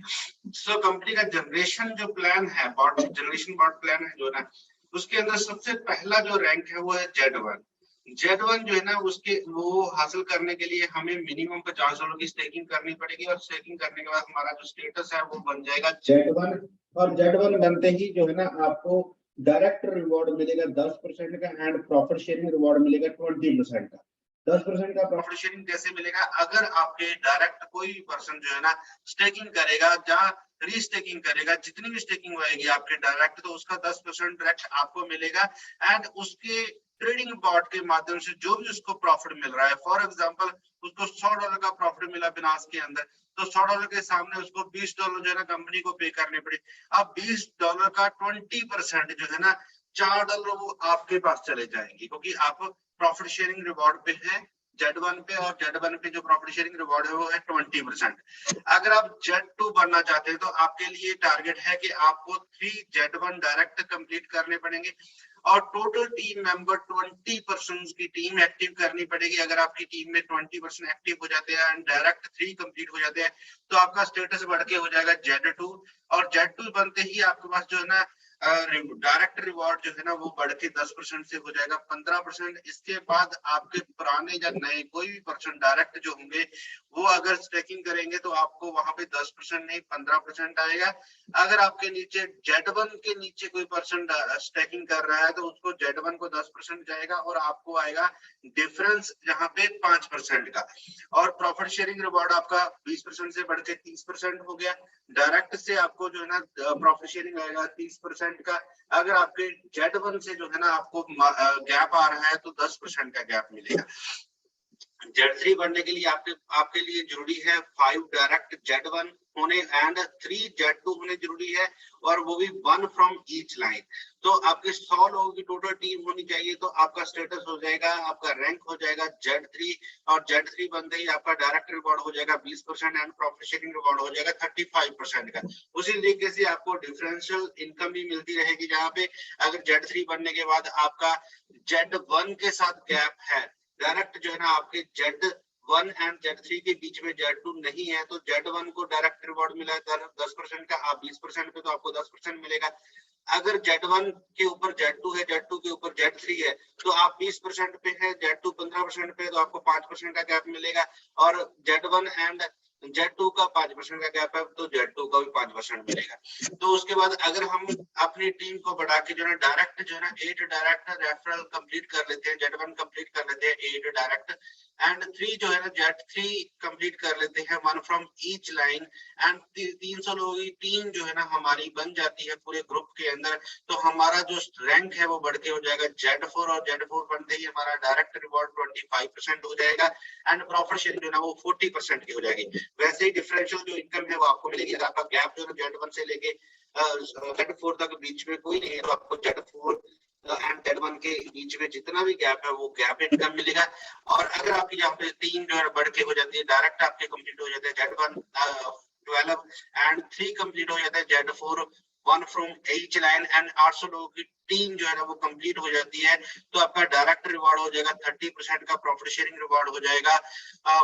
B: सो कंपनी का जनरेशन जो प्लान है, बॉट जनरेशन बॉट प्लान है जो ना, उसके अंदर सबसे पहला जो रैंक है वो है Z1। Z1 जो है ना उसके वो हासिल करने के लिए हमें मिनिमम $50 की स्टेकिंग करनी पड़ेगी, और स्टेकिंग करने के बाद हमारा जो स्टेटस है वो बन जाएगा
C: Z1। और Z1 बनते ही जो है ना आपको डायरेक्ट रिवॉर्ड मिलेगा 10% का, एंड प्रॉफिट शेयरिंग रिवॉर्ड मिलेगा 20% का। 10% का
B: प्रॉफिट शेयरिंग कैसे मिलेगा? अगर आपके डायरेक्ट कोई पर्सन जो है ना स्टेकिंग करेगा या रीस्टेकिंग करेगा, जितनी भी स्टेकिंग होएगी आपके डायरेक्ट, तो उसका 10% डायरेक्ट आपको मिलेगा, एंड उसके ट्रेडिंग बॉट के माध्यम से जो भी उसको प्रॉफिट मिल रहा है, फॉर एग्जांपल उसको $100 का प्रॉफिट मिला बिनास के अंदर, तो $100 के सामने उसको $20 जो है ना कंपनी को पे करने पड़े। अब $20 का 20% जो है ना $4 वो आपके पास चले जाएंगे, क्योंकि आप प्रॉफिट शेयरिंग रिवॉर्ड पे है Z1 पे, और Z1 पे जो प्रॉफिट शेयरिंग रिवॉर्ड है वो है 20%। अगर आप Z2 बनना चाहते हैं तो आपके लिए टारगेट है कि आपको 3 Z1 डायरेक्ट कंप्लीट करने पड़ेंगे, और टोटल टीम मेंबर 20% की टीम एक्टिव करनी पड़ेगी। अगर आपकी टीम में 20% एक्टिव हो जाते हैं एंड डायरेक्ट 3 कंप्लीट हो जाते हैं तो आपका स्टेटस बढ़ के हो जाएगा Z2, और Z2 बनते ही आपके पास जो है ना डायरेक्ट रिवॉर्ड जो है ना वो बढ़ के 10% से हो जाएगा 15%। इसके बाद आपके पुराने या नए कोई भी पर्सन डायरेक्ट जो होंगे वो अगर स्टेकिंग करेंगे तो आपको वहां पे 10% नहीं 15% आएगा। अगर आपके नीचे Z1 के नीचे कोई पर्सन स्टेकिंग कर रहा है तो उसको Z1 को 10% जाएगा और आपको आएगा डिफरेंस यहाँ पे 5% का। और प्रॉफिट शेयरिंग रिवॉर्ड आपका 20% से बढ़ के 30% हो गया। डायरेक्ट से आपको जो है ना प्रॉफिट शेयरिंग आएगा 30% का। अगर आपके Z1 से जो है ना आपको गैप आ रहा है तो 10% का गैप मिलेगा। Z3 बढ़ने के लिए आपके लिए जरूरी है 5 डायरेक्ट Z1 होने एंड 3 Z2 होने जरूरी है, और वो भी 1 फ्रॉम ईच लाइन। तो आपके 100 लोगों की टोटल टीम होनी चाहिए, तो आपका स्टेटस हो जाएगा, आपका रैंक हो जाएगा Z3, और Z3 बनते ही आपका डायरेक्ट रिवॉर्ड हो जाएगा 20% एंड प्रॉफिट शेयरिंग रिवॉर्ड हो जाएगा 35% का। उसी तरीके से आपको डिफरेंशियल इनकम भी मिलती रहेगी, जहाँ पे अगर Z3 बनने के बाद आपका Z1 के साथ गैप है, डायरेक्ट जो है ना आपके Z1 एंड Z3 के बीच में Z2 नहीं है, तो Z1 को डायरेक्ट रिवॉर्ड मिला है 10% का, आप 20% पे तो आपको 10% मिलेगा। अगर Z1 के ऊपर Z2 है, Z2 के ऊपर Z3 है, तो आप 20% पे है, Z2 15% पे, तो आपको 5% का गैप मिलेगा। और Z1 एंड Z2 का 5% का गैप है, तो Z2 का भी 5% मिलेगा। तो उसके बाद अगर हम अपनी टीम को बढ़ा के जो है डायरेक्ट जो है ना 8 डायरेक्ट रेफरल कंप्लीट कर लेते हैं, Z1 कंप्लीट कर लेते हैं 8 डायरेक्ट, एंड 3 जो है ना Z3 कंप्लीट कर लेते हैं 1 फ्रॉम ईच लाइन, एंड 300 लोगों की टीम जो है ना हमारी बन जाती है पूरे ग्रुप के अंदर। तो हमारा जो रैंक है वो बढ़ के हो जाएगा Z4, और Z4 बनते ही हमारा डायरेक्ट रिवॉर्ड 25% हो जाएगा एंड प्रॉफिट शेयरिंग जो है ना वो 40% की हो जाएगी। वैसे ही डिफरेंशियल जो इनकम है वो आपको मिलेगी। अगर आपका गैप जो है Z1 से लेके Z4 तक बीच में कोई नहीं है, तो आपको Z4 एंड Z1 के बीच में जितना भी गैप है वो गैप इनकम मिलेगा। और अगर आपकी यहाँ पे टीम जो है बढ़ के हो जाती है, डायरेक्ट आपके कंप्लीट हो जाते हैं Z1 12 एंड 3 कंप्लीट हो जाता है Z4 1 from each line, and 800 लोगों की टीम जो है ना वो कंप्लीट हो जाती है, तो आपका डायरेक्ट रिवॉर्ड हो जाएगा 30% का, प्रॉफिट शेयरिंग रिवॉर्ड हो जाएगा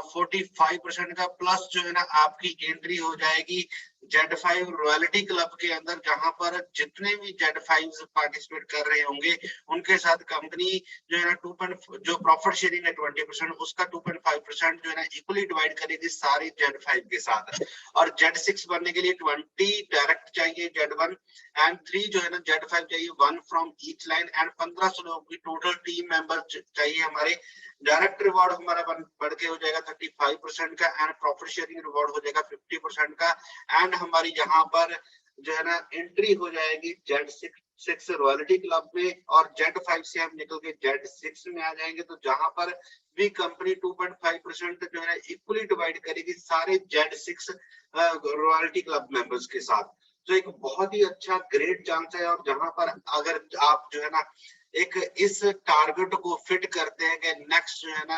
B: 45% का, प्लस जो है ना आपकी एंट्री हो जाएगी Z5 रॉयल्टी क्लब के अंदर, जहां पर जितने भी Z5 पार्टिसिपेट कर रहे होंगे उनके साथ कंपनी जो है ना 2. जो प्रॉफिट शेयरिंग है 20%, उसका 2.5% जो है ना इक्वली डिवाइड करेगी सारी Z5 के साथ। और Z6 बनने के लिए 20 डायरेक्ट चाहिए Z1 एंड 3 जो है ना Z5 चाहिए 1 फ्रॉम ईच लाइन, एंड 1500 लोगों की टोटल टीम मेंबर चाहिए हमारे। डायरेक्ट रिवॉर्ड हमारा बढ़ के हो जाएगा 35% का, एंड प्रॉफिट शेयरिंग रिवॉर्ड हो जाएगा 50% का, एंड हमारी यहाँ पर जो है ना एंट्री हो जाएगी Z6 रॉयल्टी क्लब में, और Z5 से हम निकल के Z6 में आ जाएंगे, तो जहां पर भी कंपनी 2.5% जो है ना इक्वली डिवाइड करेगी सारे Z6 रॉयल्टी क्लब मेंबर्स के साथ। तो एक बहुत ही अच्छा ग्रेट चांस है, और जहां पर अगर आप जो है ना एक इस टारगेट को फिट करते हैं कि नेक्स्ट जो है ना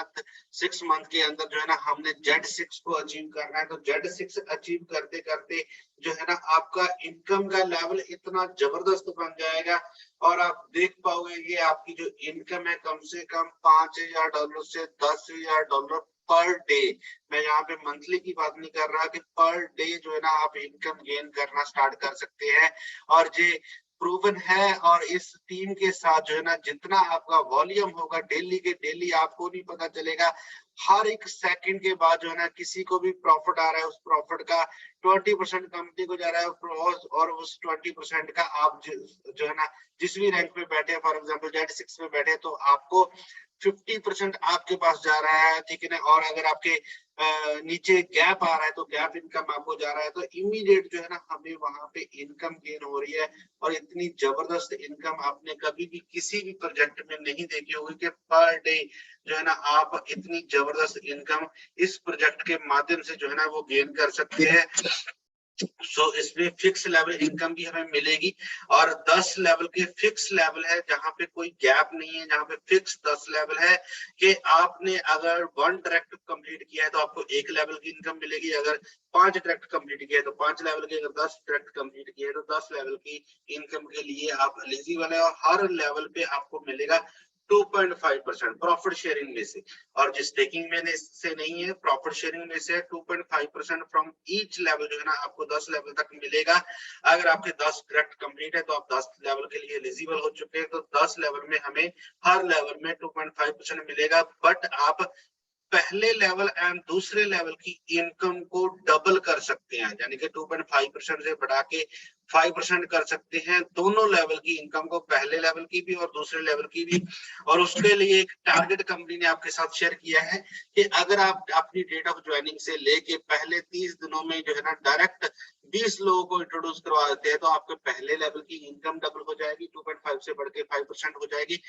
B: 6 मंथ के अंदर जो है ना हमने Z6 को अचीव करना है, तो Z6 अचीव करते करते जो है ना आपका इनकम का लेवल इतना जबरदस्त बन जाएगा, और आप देख पाओगे ये आपकी जो इनकम है कम से कम $5000 से $10,000 पर डे। मैं यहाँ पे मंथली की बात नहीं कर रहा, कि पर डे जो है ना आप इनकम गेन करना स्टार्ट कर सकते हैं, और ये प्रूवन है। और इस टीम के साथ जो है ना जितना आपका वॉल्यूम होगा डेली के डेली, आपको नहीं पता चलेगा, हर एक सेकंड के बाद जो है ना किसी को भी प्रॉफिट आ रहा है, उस प्रॉफिट का 20% कंपनी को जा रहा है, और उस 20% का आप जो है ना जिस भी रैंक पे बैठे, फॉर एग्जांपल Z6 में बैठे, तो आपको 50% आपके पास जा रहा है, ठीक है ना। और अगर आपके नीचे गैप आ रहा है तो गैप इनकम आपको जा रहा है, तो इमीडिएट जो है ना हमें वहां पे इनकम गेन हो रही है। और इतनी जबरदस्त इनकम आपने कभी भी किसी भी प्रोजेक्ट में नहीं देखी होगी, कि पर डे जो है ना आप इतनी जबरदस्त इनकम इस प्रोजेक्ट के माध्यम से जो है ना वो गेन कर सकते हैं। सो इसमें फिक्स लेवल इनकम भी हमें मिलेगी, और 10 लेवल के फिक्स लेवल है जहां पे कोई गैप नहीं है, जहां पे फिक्स 10 लेवल है, कि आपने अगर 1 डायरेक्ट कंप्लीट किया है तो आपको 1 लेवल की इनकम मिलेगी, अगर 5 डायरेक्ट कंप्लीट किया है तो 5 लेवल की, अगर 10 डायरेक्ट कंप्लीट किया है तो 10 लेवल की इनकम के लिए आप एलिजिबल है। और हर लेवल पे आपको मिलेगा 2.5% प्रॉफिट शेयरिंग में से, और जिस टेकिंग में से नहीं है प्रॉफिट शेयरिंग में से 2.5% फ्रॉम ईच लेवल जो है ना आपको 10 लेवल तक मिलेगा। अगर आपके 10 डायरेक्ट कंप्लीट है तो आप 10 लेवल के लिए एलिजिबल हो चुके हैं, तो 10 लेवल में हमें हर लेवल में 2.5% मिलेगा। बट आप पहले लेवल एंड दूसरे लेवल की इनकम को डबल कर सकते हैं, यानी कि 2.5% से बढ़ा के 5% कर सकते हैं दोनों लेवल की इनकम को, पहले लेवल की भी और दूसरे लेवल की भी। और उसके लिए एक टारगेट कंपनी ने आपके साथ शेयर किया है कि अगर आप अपनी डेट ऑफ ज्वाइनिंग से लेके पहले 30 दिनों में जो है ना डायरेक्ट 20 लोगों को इंट्रोड्यूस करवा देते हैं तो आपके पहले लेवल की इनकम डबल हो जाएगी, 2.5 से बढ़ के 5% हो जाएगी।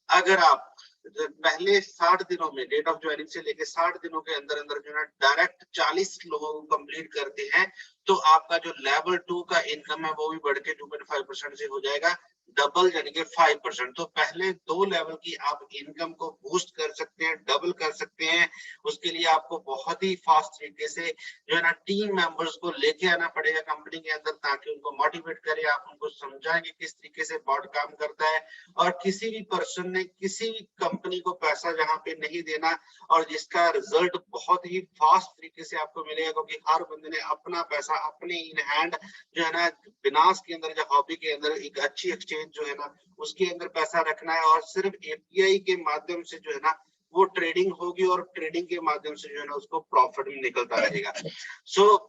B: अगर आप पहले 60 दिनों में डेट ऑफ ज्वाइनिंग से लेके 60 दिनों के अंदर अंदर जो है डायरेक्ट 40 लोगों को कंप्लीट करते हैं तो आपका जो लेवल 2 का इनकम है वो भी बढ़ के 2.5% से हो जाएगा डबल, यानी कि 5%। तो पहले 2 लेवल की आप इनकम को बूस्ट कर सकते हैं, डबल कर सकते हैं। उसके लिए आपको बहुत ही फास्ट तरीके से जो है ना टीम मेंबर्स को लेके आना पड़ेगा कंपनी के अंदर, ताकि उनको मोटिवेट करें, आप उनको समझाएंगे किस तरीके से बोर्ड काम करता है। और किसी भी पर्सन ने किसी भी कंपनी को पैसा जहां पे नहीं देना और जिसका रिजल्ट बहुत ही फास्ट तरीके से आपको मिलेगा, क्योंकि हर बंदे ने अपना पैसा अपने इन हैंड जो है ना बिनास के अंदर या हॉबी के अंदर एक अच्छी एक्सचेंज जो है ना उसके अंदर पैसा रखना है, और सिर्फ एपीआई के माध्यम से जो है ना वो ट्रेडिंग होगी और ट्रेडिंग के माध्यम से जो है ना उसको प्रॉफिट भी निकलता रहेगा। सो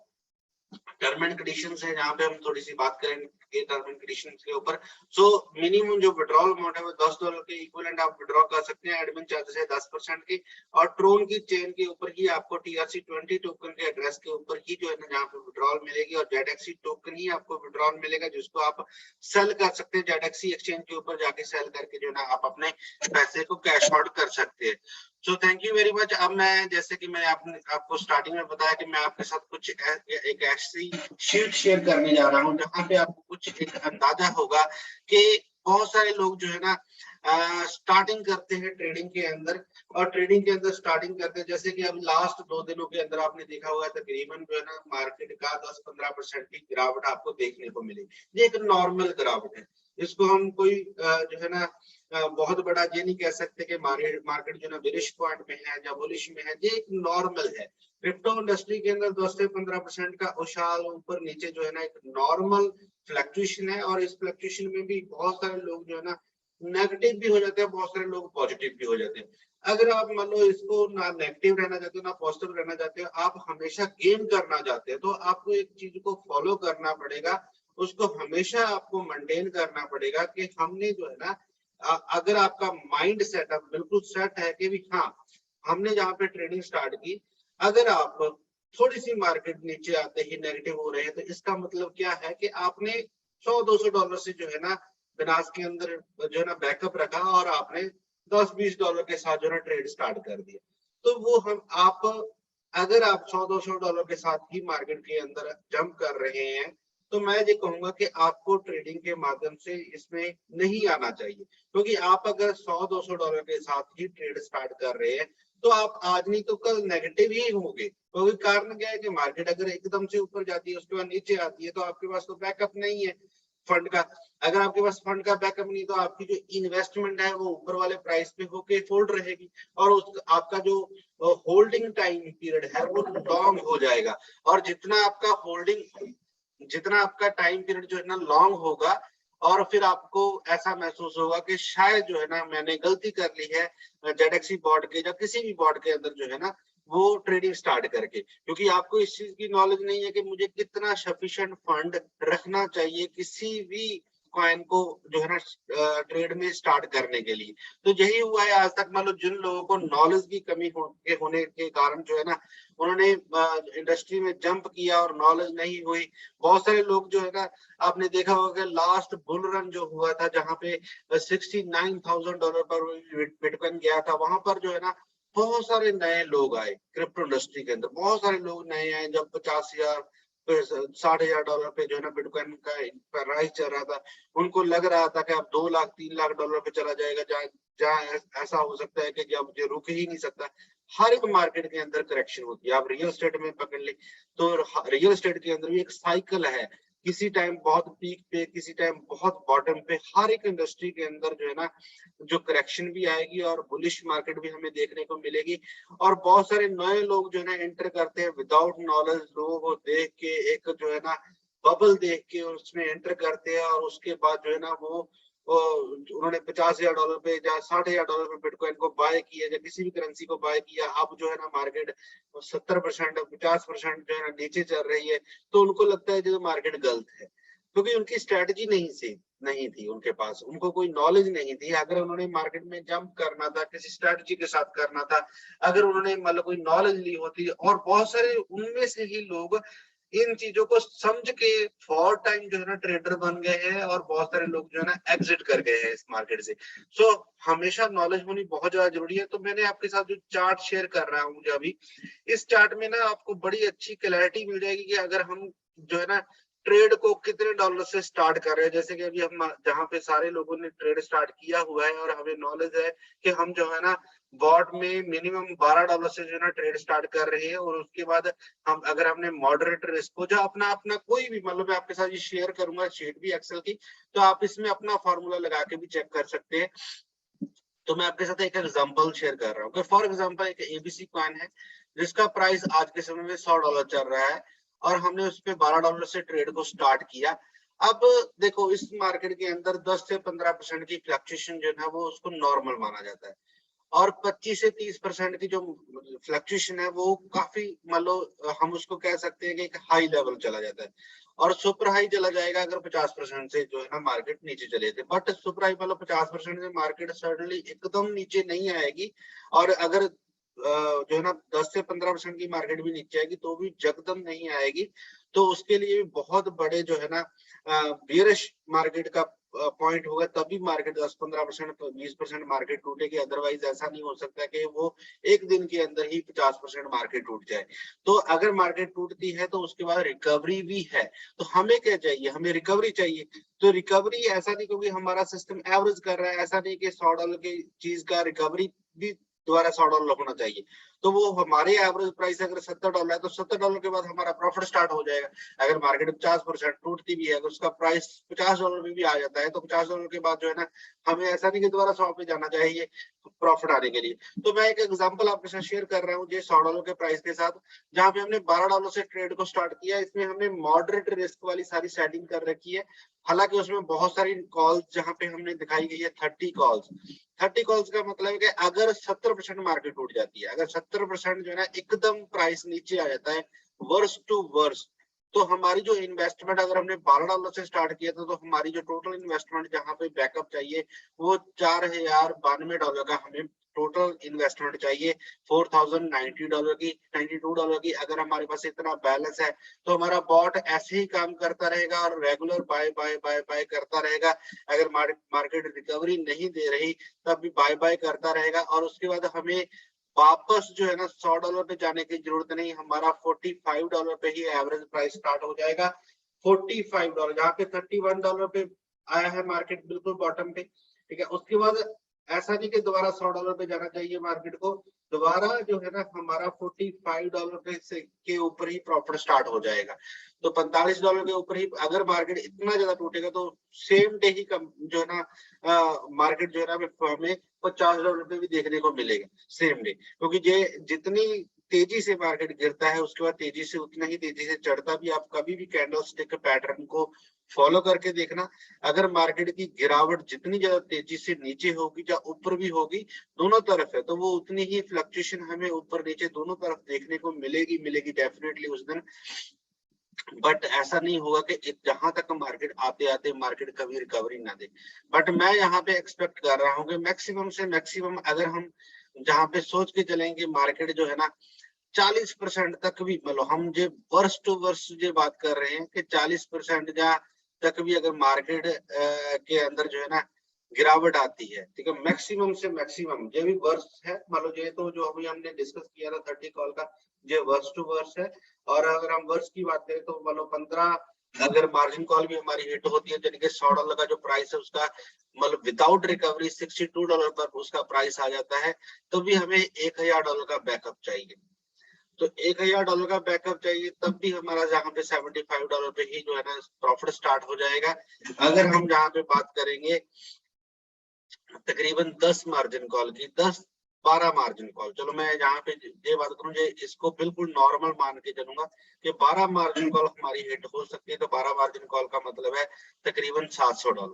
B: टर्म एंड कंडीशंस है, जहां पे हम थोड़ी सी बात करेंगे टर्म एंड कंडीशंस के ऊपर। सो मिनिमम जो विड्रॉल अमाउंट है वो $10 के इक्विवेलेंट आप विड्रॉ कर सकते हैं। एडमिन चार्जेस है 10% की, और ट्रोन की चेन के ऊपर ही आपको TRC20 टोकन के एड्रेस के ऊपर ही जो है ना जहाँ पे विड्रॉल मिलेगी, और ZXC टोकन ही आपको विड्रॉल मिलेगा जिसको आप सेल कर सकते हैं। ZXC एक्सचेंज के ऊपर जाके सेल करके जो है ना आप अपने पैसे को कैश आउट कर सकते हैं। सो थैंक यू वेरी मच। अब मैं, जैसे कि मैं आपको स्टार्टिंग में बताया कि मैं आपके साथ कुछ एक ऐसी शीट शेयर करने जा रहा हूं जहां पे आपको कुछ एक अंदाजा होगा कि बहुत सारे लोग जो है ना स्टार्टिंग करते हैं ट्रेडिंग के अंदर, और ट्रेडिंग के अंदर स्टार्टिंग करते हैं, जैसे कि अब लास्ट 2 दिनों के अंदर आपने देखा होगा तकरीबन जो है ना मार्केट का 10-15% की गिरावट आपको देखने को मिली। ये एक नॉर्मल गिरावट है, इसको हम कोई जो है ना बहुत बड़ा ये नहीं कह सकते कि मार्केट जो है बेरिश पॉइंट में है या बुलिश में है, ये एक नॉर्मल है। क्रिप्टो इंडस्ट्री के अंदर 10 से 15% का उछाल ऊपर नीचे जो है ना एक नॉर्मल फ्लक्चुएशन है, और इस फ्लक्चुएशन में भी बहुत सारे लोग जो है ना नेगेटिव भी हो जाते हैं, बहुत सारे लोग पॉजिटिव भी हो जाते हैं। अगर आप मान लो इसको ना नेगेटिव रहना चाहते हो ना पॉजिटिव रहना चाहते हो, आप हमेशा गेन करना चाहते हो, तो आपको एक चीज को फॉलो करना पड़ेगा, उसको हमेशा आपको मेंटेन करना पड़ेगा कि हमने जो है ना अगर आपका माइंड सेटअप बिल्कुल सेट है कि भी हाँ हमने जहाँ पे ट्रेडिंग स्टार्ट की, अगर आप थोड़ी सी मार्केट नीचे आते ही नेगेटिव हो रहे हैं तो इसका मतलब क्या है कि आपने $100-200 से जो है ना बिनास के अंदर जो है ना बैकअप रखा, और आपने $10-20 के साथ जो है ट्रेड स्टार्ट कर दिया। तो वो आप अगर आप $100-200 के साथ ही मार्केट के अंदर जंप कर रहे हैं तो मैं ये कहूंगा कि आपको ट्रेडिंग के माध्यम से इसमें नहीं आना चाहिए, क्योंकि आप अगर $100-200 के साथ ही ट्रेड स्टार्ट कर रहे हैं तो आप आज नहीं तो कल नेगेटिव ही होंगे, क्योंकि कारण क्या है कि मार्केट अगर एकदम से ऊपर जाती है उसके बाद नीचे आती है तो आपके पास तो बैकअप नहीं है फंड का। अगर आपके पास फंड का बैकअप नहीं तो आपकी जो इन्वेस्टमेंट है वो ऊपर वाले प्राइस पे होके होल्ड रहेगी, और आपका जो होल्डिंग टाइम पीरियड है वो लॉन्ग हो जाएगा, और जितना आपका टाइम पीरियड जो है ना लॉन्ग होगा, और फिर आपको ऐसा महसूस होगा कि शायद जो है ना मैंने गलती कर ली है ZXC बोर्ड के या किसी भी बोर्ड के अंदर जो है ना वो ट्रेडिंग स्टार्ट करके, क्योंकि आपको इस चीज की नॉलेज नहीं है कि मुझे कितना सफिशिएंट फंड रखना चाहिए किसी भी कॉइन को जो है ना ट्रेड में स्टार्ट करने के लिए। तो यही हुआ है आज तक। मान लो जिन लोगों को नॉलेज की कमी होने के कारण जो है ना उन्होंने इंडस्ट्री में जंप किया और नॉलेज नहीं हुई, बहुत सारे लोग जो है ना आपने देखा होगा लास्ट बुल रन जो हुआ था जहां पे $69,000 पर बिटकॉइन गया था, वहां पर जो है ना बहुत सारे नए लोग आए क्रिप्टो इंडस्ट्री के अंदर, बहुत सारे लोग नए आए जब 50,000 $60,000 पे जो है ना बिटकॉइन का प्राइस चल रहा था, उनको लग रहा था कि अब $2 लाख $3 लाख पे चला जाएगा, जहाँ जहाँ ऐसा हो सकता है कि अब मुझे रुक ही नहीं सकता। हर एक मार्केट के अंदर करेक्शन होती है, आप रियल एस्टेट में पकड़ ले तो रियल एस्टेट के अंदर भी एक साइकिल है, किसी टाइम बहुत पीक पे किसी टाइम बहुत बॉटम पे, हर एक इंडस्ट्री के अंदर जो है ना जो करेक्शन भी आएगी और बुलिश मार्केट भी हमें देखने को मिलेगी। और बहुत सारे नए लोग जो है ना एंटर करते हैं विदाउट नॉलेज, लोगों को देख के एक जो है ना बबल देख के उसमें एंटर करते हैं, और उसके बाद जो है ना वो उन्होंने $50,000 पे या $60,000 पे बिटकॉइन को बाय किया या किसी भी करेंसी को बाय किया, अब जो है ना मार्केट 70% 50% जो है ना नीचे चल रही है, तो उनको लगता है जो मार्केट गलत है, क्योंकि उनकी स्ट्रेटजी नहीं थी उनके पास, उनको कोई नॉलेज नहीं थी। अगर उन्होंने मार्केट में जंप करना था, किसी स्ट्रेटजी के साथ करना था, अगर उन्होंने मतलब कोई नॉलेज ली होती, और बहुत सारे उनमें से ही लोग इन चीजों को समझ के फॉर टाइम जो है ना ट्रेडर बन गए हैं, और बहुत सारे लोग जो है ना एग्जिट कर गए हैं इस मार्केट से। सो हमेशा नॉलेज होनी बहुत ज्यादा जरूरी है। तो मैंने आपके साथ जो चार्ट शेयर कर रहा हूँ मुझे अभी, इस चार्ट में ना आपको बड़ी अच्छी क्लैरिटी मिल जाएगी कि अगर हम जो है ना ट्रेड को कितने डॉलर से स्टार्ट कर रहे हैं। जैसे कि अभी हम जहाँ पे सारे लोगों ने ट्रेड स्टार्ट किया हुआ है और हमें नॉलेज है कि हम जो है ना बॉट में मिनिमम $12 से जो है ना ट्रेड स्टार्ट कर रहे हैं, और उसके बाद हम अगर हमने मॉडरेट रिस्क को जो अपना अपना कोई भी, मतलब मैं आपके साथ ये शेयर करूंगा शीट भी एक्सेल की, तो आप इसमें अपना फॉर्मूला लगा के भी चेक कर सकते हैं। तो मैं आपके साथ एक एग्जांपल शेयर कर रहा हूँ। फॉर एग्जांपल एक एबीसी कॉइन है जिसका प्राइस आज के समय में $100 चल रहा है, और हमने उस पे $12 से ट्रेड को स्टार्ट किया। अब देखो इस मार्केट के अंदर 10 से 15% की फ्लक्चुएशन जो है वो उसको नॉर्मल माना जाता है, और 25 से 30% की जो फ्लक्चुएशन है वो काफी, मान लो हम उसको कह सकते हैं कि एक हाई लेवल चला जाता है, और सुपर हाई चला जाएगा अगर 50% से जो है ना मार्केट नीचे चले थे। बट सुपर हाई मतलब 50% से मार्केट सडनली एकदम नीचे नहीं आएगी, और अगर जो है ना 10 से 15% की मार्केट भी नीचे आएगी तो भी जकदम नहीं आएगी। तो उसके लिए भी बहुत बड़े जो है ना बियरिश मार्केट का पॉइंट होगा, तभी मार्केट 10-15% 20% मार्केट टूटेगी। अदरवाइज ऐसा नहीं हो सकता कि वो एक दिन के अंदर ही 50% मार्केट टूट जाए। तो अगर मार्केट टूटती है तो उसके बाद रिकवरी भी है। तो हमें क्या चाहिए, हमें रिकवरी चाहिए। तो रिकवरी ऐसा नहीं क्योंकि हमारा सिस्टम एवरेज कर रहा है, ऐसा नहीं कि $100 की चीज का रिकवरी भी दोबारा $100 होना चाहिए। तो वो हमारे एवरेज प्राइस अगर $70 है तो $70 के बाद हमारा प्रॉफिट स्टार्ट हो जाएगा। अगर मार्केट 50% टूटती भी है, अगर उसका प्राइस $50 में भी आ जाता है, तो $50 के बाद जो है ना हमें ऐसा नहीं कि दोबारा 100 पे जाना चाहिए प्रॉफिट आने के लिए। तो मैं एक एग्जांपल आपके साथ शेयर कर रहा हूँ ये $100 के प्राइस के साथ, जहाँ पे हमने $12 से ट्रेड को स्टार्ट किया। इसमें हमने मॉडरेट रिस्क वाली सारी सेटिंग कर रखी है। हालांकि उसमें बहुत सारी कॉल्स जहाँ पे हमने दिखाई गई है 30 कॉल्स का मतलब है कि अगर 70% मार्केट टूट जाती है, अगर 70% जो है ना एकदम प्राइस नीचे आ जाता है वर्स टू वर्स, तो हमारी जो इन्वेस्टमेंट, अगर हमने $12 से स्टार्ट किया था, तो हमारी जो टोटल इन्वेस्टमेंट जहाँ पे बैकअप चाहिए वो $4092 का हमें टोटल इन्वेस्टमेंट चाहिए। $4090 की, $92 की। अगर हमारे पास इतना बैलेंस है तो हमारा बॉट ऐसे ही काम करता रहेगा और regular buy buy buy buy करता रहेगा। अगर मार्केट रिकवरी नहीं दे रही तब भी बाय बाय करता रहेगा, और उसके बाद हमें वापस जो है ना $100 पे जाने की जरूरत नहीं, हमारा $45 पे ही एवरेज प्राइस स्टार्ट हो जाएगा। $45, जहाँ पे $31 पे आया है मार्केट बिल्कुल बॉटम पे, ठीक है। उसके बाद ऐसा नहीं कि दोबारा $100 पे जाना चाहिए मार्केट को, दोबारा जो है ना हमारा $45 पे से के ऊपर ही प्रॉफिट स्टार्ट हो जाएगा। तो $45 के ऊपर ही अगर मार्केट इतना ज्यादा टूटेगा तो सेम डे ही कम जो है ना मार्केट जो है ना हमें $50 पे भी देखने को मिलेगा सेम डे, क्योंकि ये जितनी तेजी से मार्केट गिरता है उसके बाद तेजी से उतना ही तेजी से चढ़ता भी। आप कभी भी कैंडल स्टिक पैटर्न को फॉलो करके देखना, अगर मार्केट की गिरावट जितनी ज्यादा तेजी से नीचे होगी या ऊपर भी होगी, दोनों तरफ है, तो वो उतनी ही फ्लक्चुएशन हमें ऊपर नीचे दोनों तरफ देखने को मिलेगी डेफिनेटली उस दिन। बट ऐसा नहीं होगा कि जहां तक मार्केट आते आते मार्केट कभी रिकवरी ना दे। बट मैं यहाँ पे एक्सपेक्ट कर रहा हूँ कि मैक्सिमम से मैक्सिमम अगर हम जहाँ पे सोच के चलेंगे मार्केट जो है ना 40% तक भी, मतलब हम जो वर्ष टू वर्ष जो बात कर रहे हैं कि 40% जहाँ तक भी अगर मार्केट के अंदर जो है ना गिरावट आती है, ठीक है, मैक्सिमम से मैक्सिमम ये भी वर्ष है, मतलब ये तो जो अभी हमने डिस्कस किया था 30 कॉल का, ये वर्ष टू वर्ष है। और अगर हम वर्ष की बात करें तो मतलब 15 अगर मार्जिन कॉल भी हमारी हिट होती है, यानी कि $100 का जो प्राइस है उसका मतलब विदाउट रिकवरी $62 पर उसका प्राइस आ जाता है, तो भी हमें $1000 का बैकअप चाहिए। तो $1000 का बैकअप चाहिए, तब भी हमारा जहाँ पे $75 पे ही जो है ना प्रॉफिट स्टार्ट हो जाएगा। अगर हम जहाँ पे बात करेंगे तकरीबन 10 मार्जिन कॉल की, 10-12 मार्जिन कॉल, चलो मैं यहाँ पे ये बात करूँ, इसको बिल्कुल नॉर्मल मान के चलूंगा कि 12 मार्जिन कॉल हमारी हिट हो सकती है। तो 12 मार्जिन कॉल का मतलब है तकरीबन $700।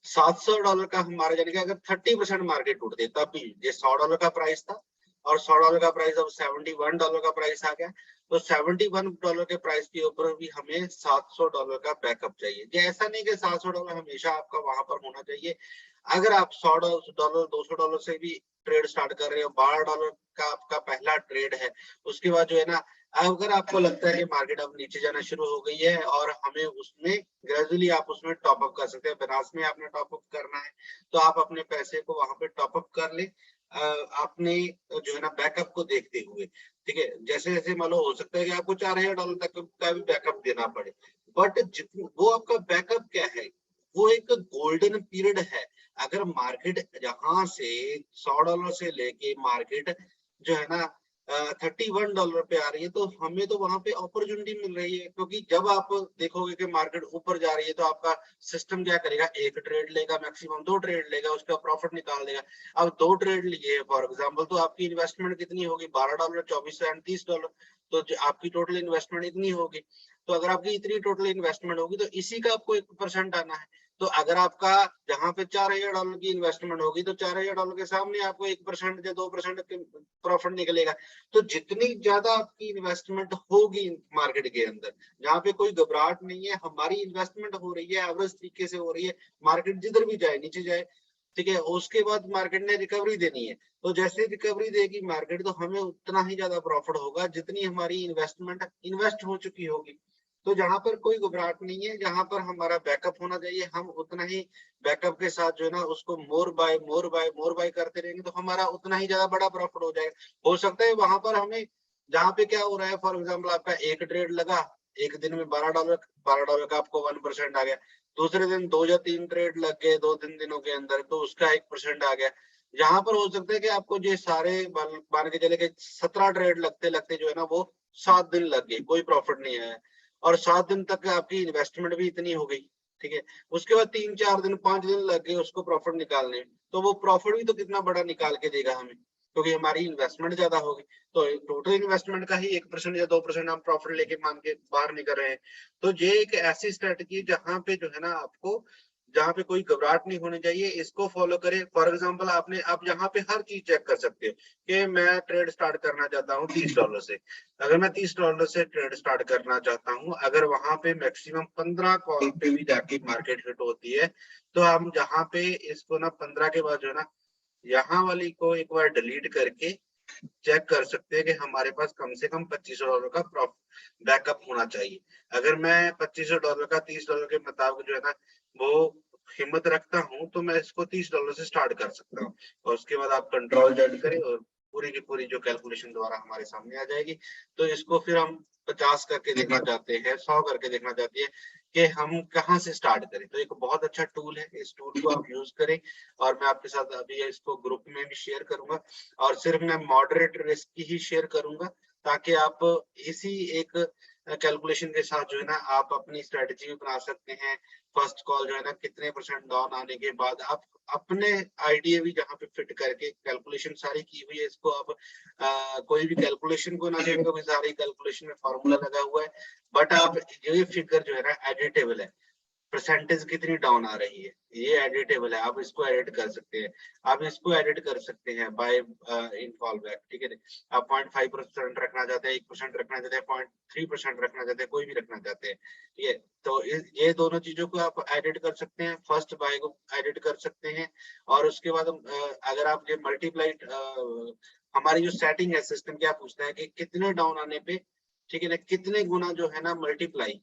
B: $700 का हमारा, यानी कि अगर 30% मार्केट टूट दे तब भी, ये $100 का प्राइस था और $100 का प्राइस अब $71 का प्राइस आ गया, तो $71 के प्राइस के ऊपर भी हमें $700 का बैकअप चाहिए। ये ऐसा नहीं कि $700 हमेशा आपका वहां पर होना चाहिए। अगर आप $100, $200 से भी ट्रेड स्टार्ट कर रहे हो, $12 का आपका पहला ट्रेड है, उसके बाद जो है ना, अगर आपको लगता है कि मार्केट अब नीचे जाना शुरू हो गई है और हमें उसमें ग्रेजुअली आप उसमें टॉप अप कर सकते हैं, बनास में आपने टॉप अप करना है तो आप अपने पैसे को वहां पे टॉप अप कर ले, आपने जो है ना बैकअप को देखते हुए, ठीक है। जैसे जैसे मान लो हो सकता है कि आपको $4000 तक का भी बैकअप देना पड़े, बट वो आपका बैकअप क्या है, वो एक गोल्डन पीरियड है। अगर मार्केट यहाँ से $100 से लेके मार्केट जो है ना $31 पे आ रही है, तो हमें तो वहां पे अपॉर्चुनिटी मिल रही है, क्योंकि जब आप देखोगे कि मार्केट ऊपर जा रही है तो आपका सिस्टम क्या करेगा, एक ट्रेड लेगा, मैक्सिमम 2 ट्रेड लेगा, उसका प्रॉफिट निकाल देगा। अब 2 ट्रेड लिए फॉर एग्जांपल, तो आपकी इन्वेस्टमेंट कितनी होगी, $12, 24 से $30, तो आपकी टोटल इन्वेस्टमेंट इतनी होगी। तो अगर आपकी इतनी टोटल इन्वेस्टमेंट होगी तो इसी का आपको 1% आना है। तो अगर आपका जहां पे $4000 की इन्वेस्टमेंट होगी तो $4000 के सामने आपको 1% या 2% प्रॉफिट निकलेगा। तो जितनी ज्यादा आपकी इन्वेस्टमेंट होगी मार्केट के अंदर, जहाँ पे कोई घबराहट नहीं है, हमारी इन्वेस्टमेंट हो रही है, एवरेज तरीके से हो रही है, मार्केट जिधर भी जाए, नीचे जाए, ठीक है, उसके बाद मार्केट ने रिकवरी देनी है, तो जैसे रिकवरी देगी मार्केट तो हमें उतना ही ज्यादा प्रॉफिट होगा जितनी हमारी इन्वेस्टमेंट इन्वेस्ट हो चुकी होगी। तो जहां पर कोई घबराहट नहीं है, जहां पर हमारा बैकअप होना चाहिए, हम उतना ही बैकअप के साथ जो है ना उसको मोर बाय करते रहेंगे तो हमारा उतना ही ज्यादा बड़ा प्रॉफिट हो जाएगा। हो सकता है वहां पर हमें, जहाँ पे क्या हो रहा है, फॉर एग्जाम्पल आपका एक ट्रेड लगा, एक दिन में $12 का आपको 1% आ गया, दूसरे दिन 2 या 3 ट्रेड लग गए 2-3 दिनों के अंदर, तो उसका 1% आ गया। यहाँ पर हो सकता है कि आपको ये सारे मान के चले के 17 ट्रेड लगते लगते जो है ना वो 7 दिन लग गए, कोई प्रॉफिट नहीं आया, और 7 दिन तक आपकी इन्वेस्टमेंट भी इतनी हो गई, ठीक है। उसके बाद 3-4 दिन 5 दिन लग गए उसको प्रॉफिट निकालने, तो वो प्रॉफिट भी तो कितना बड़ा निकाल के देगा हमें, क्योंकि हमारी इन्वेस्टमेंट ज्यादा होगी। तो टोटल इन्वेस्टमेंट का ही 1% या 2% हम प्रॉफिट लेके मान के बाहर निकल रहे हैं। तो ये एक ऐसी स्ट्रेटजी जहां पे जो है ना आपको, जहाँ पे कोई घबराहट नहीं होनी चाहिए, इसको फॉलो करें। फॉर एग्जांपल आप यहाँ पे हर चीज चेक कर सकते हैं कि मैं ट्रेड स्टार्ट करना चाहता हूँ $30 से। अगर मैं $30 से ट्रेड स्टार्ट करना चाहता हूँ, अगर वहां पे मैक्सिमम 15 कॉल पे भी जाके मार्केट हिट होती है, तो हम जहाँ पे इसको ना 15 के बाद जो है ना यहाँ वाली को एक बार डिलीट करके चेक कर सकते हैं कि हमारे पास कम से कम $2500 का प्रॉफिट बैकअप होना चाहिए। अगर मैं $2500 का $30 के मुताबिक जो है ना वो हिम्मत रखता हूँ, तो मैं इसको $30 से स्टार्ट कर सकता हूँ, और उसके बाद आप कंट्रोल जेड करें और पूरी की पूरी जो कैलकुलेशन द्वारा हमारे सामने आ जाएगी। तो इसको फिर हम 50 करके देखना चाहते हैं, 100 करके देखना चाहते हैं कि हम कहाँ से स्टार्ट करें। तो एक बहुत अच्छा टूल है, इस टूल को आप यूज करें, और मैं आपके साथ अभी इसको ग्रुप में भी शेयर करूंगा, और सिर्फ मैं मॉडरेट रिस्क की ही शेयर करूंगा, ताकि आप इसी एक कैलकुलेशन के साथ जो है ना आप अपनी स्ट्रेटजी भी बना सकते हैं। फर्स्ट कॉल जो है ना कितने % डाउन आने के बाद आप अपने आइडिया भी जहाँ पे फिट करके कैलकुलेशन सारी की हुई है, इसको आप कोई भी कैलकुलेशन को ना लेकर, कोई सारी कैलकुलेशन में फॉर्मूला लगा हुआ है, बट आप ये फिगर जो है ना एडिटेबल है, परसेंटेज कितनी डाउन आ रही है, ये एडिटेबल है, आप इसको एडिट कर सकते हैं। आप इसको एडिट कर सकते हैं बाय इन फॉल बैक, ठीक है। आप 0.5% रखना चाहते हैं, 1% रखना चाहते हैं, 0.3% रखना चाहते हैं, कोई भी रखना चाहते हैं, ठीक है। तो ये दोनों चीजों को आप एडिट कर सकते हैं, फर्स्ट बाय को एडिट कर सकते हैं, और उसके बाद अगर आप ये मल्टीप्लाई, हमारी जो सेटिंग है सिस्टम क्या पूछता है कि कितने डाउन आने पे, ठीक है ना, कितने गुना जो है ना मल्टीप्लाई,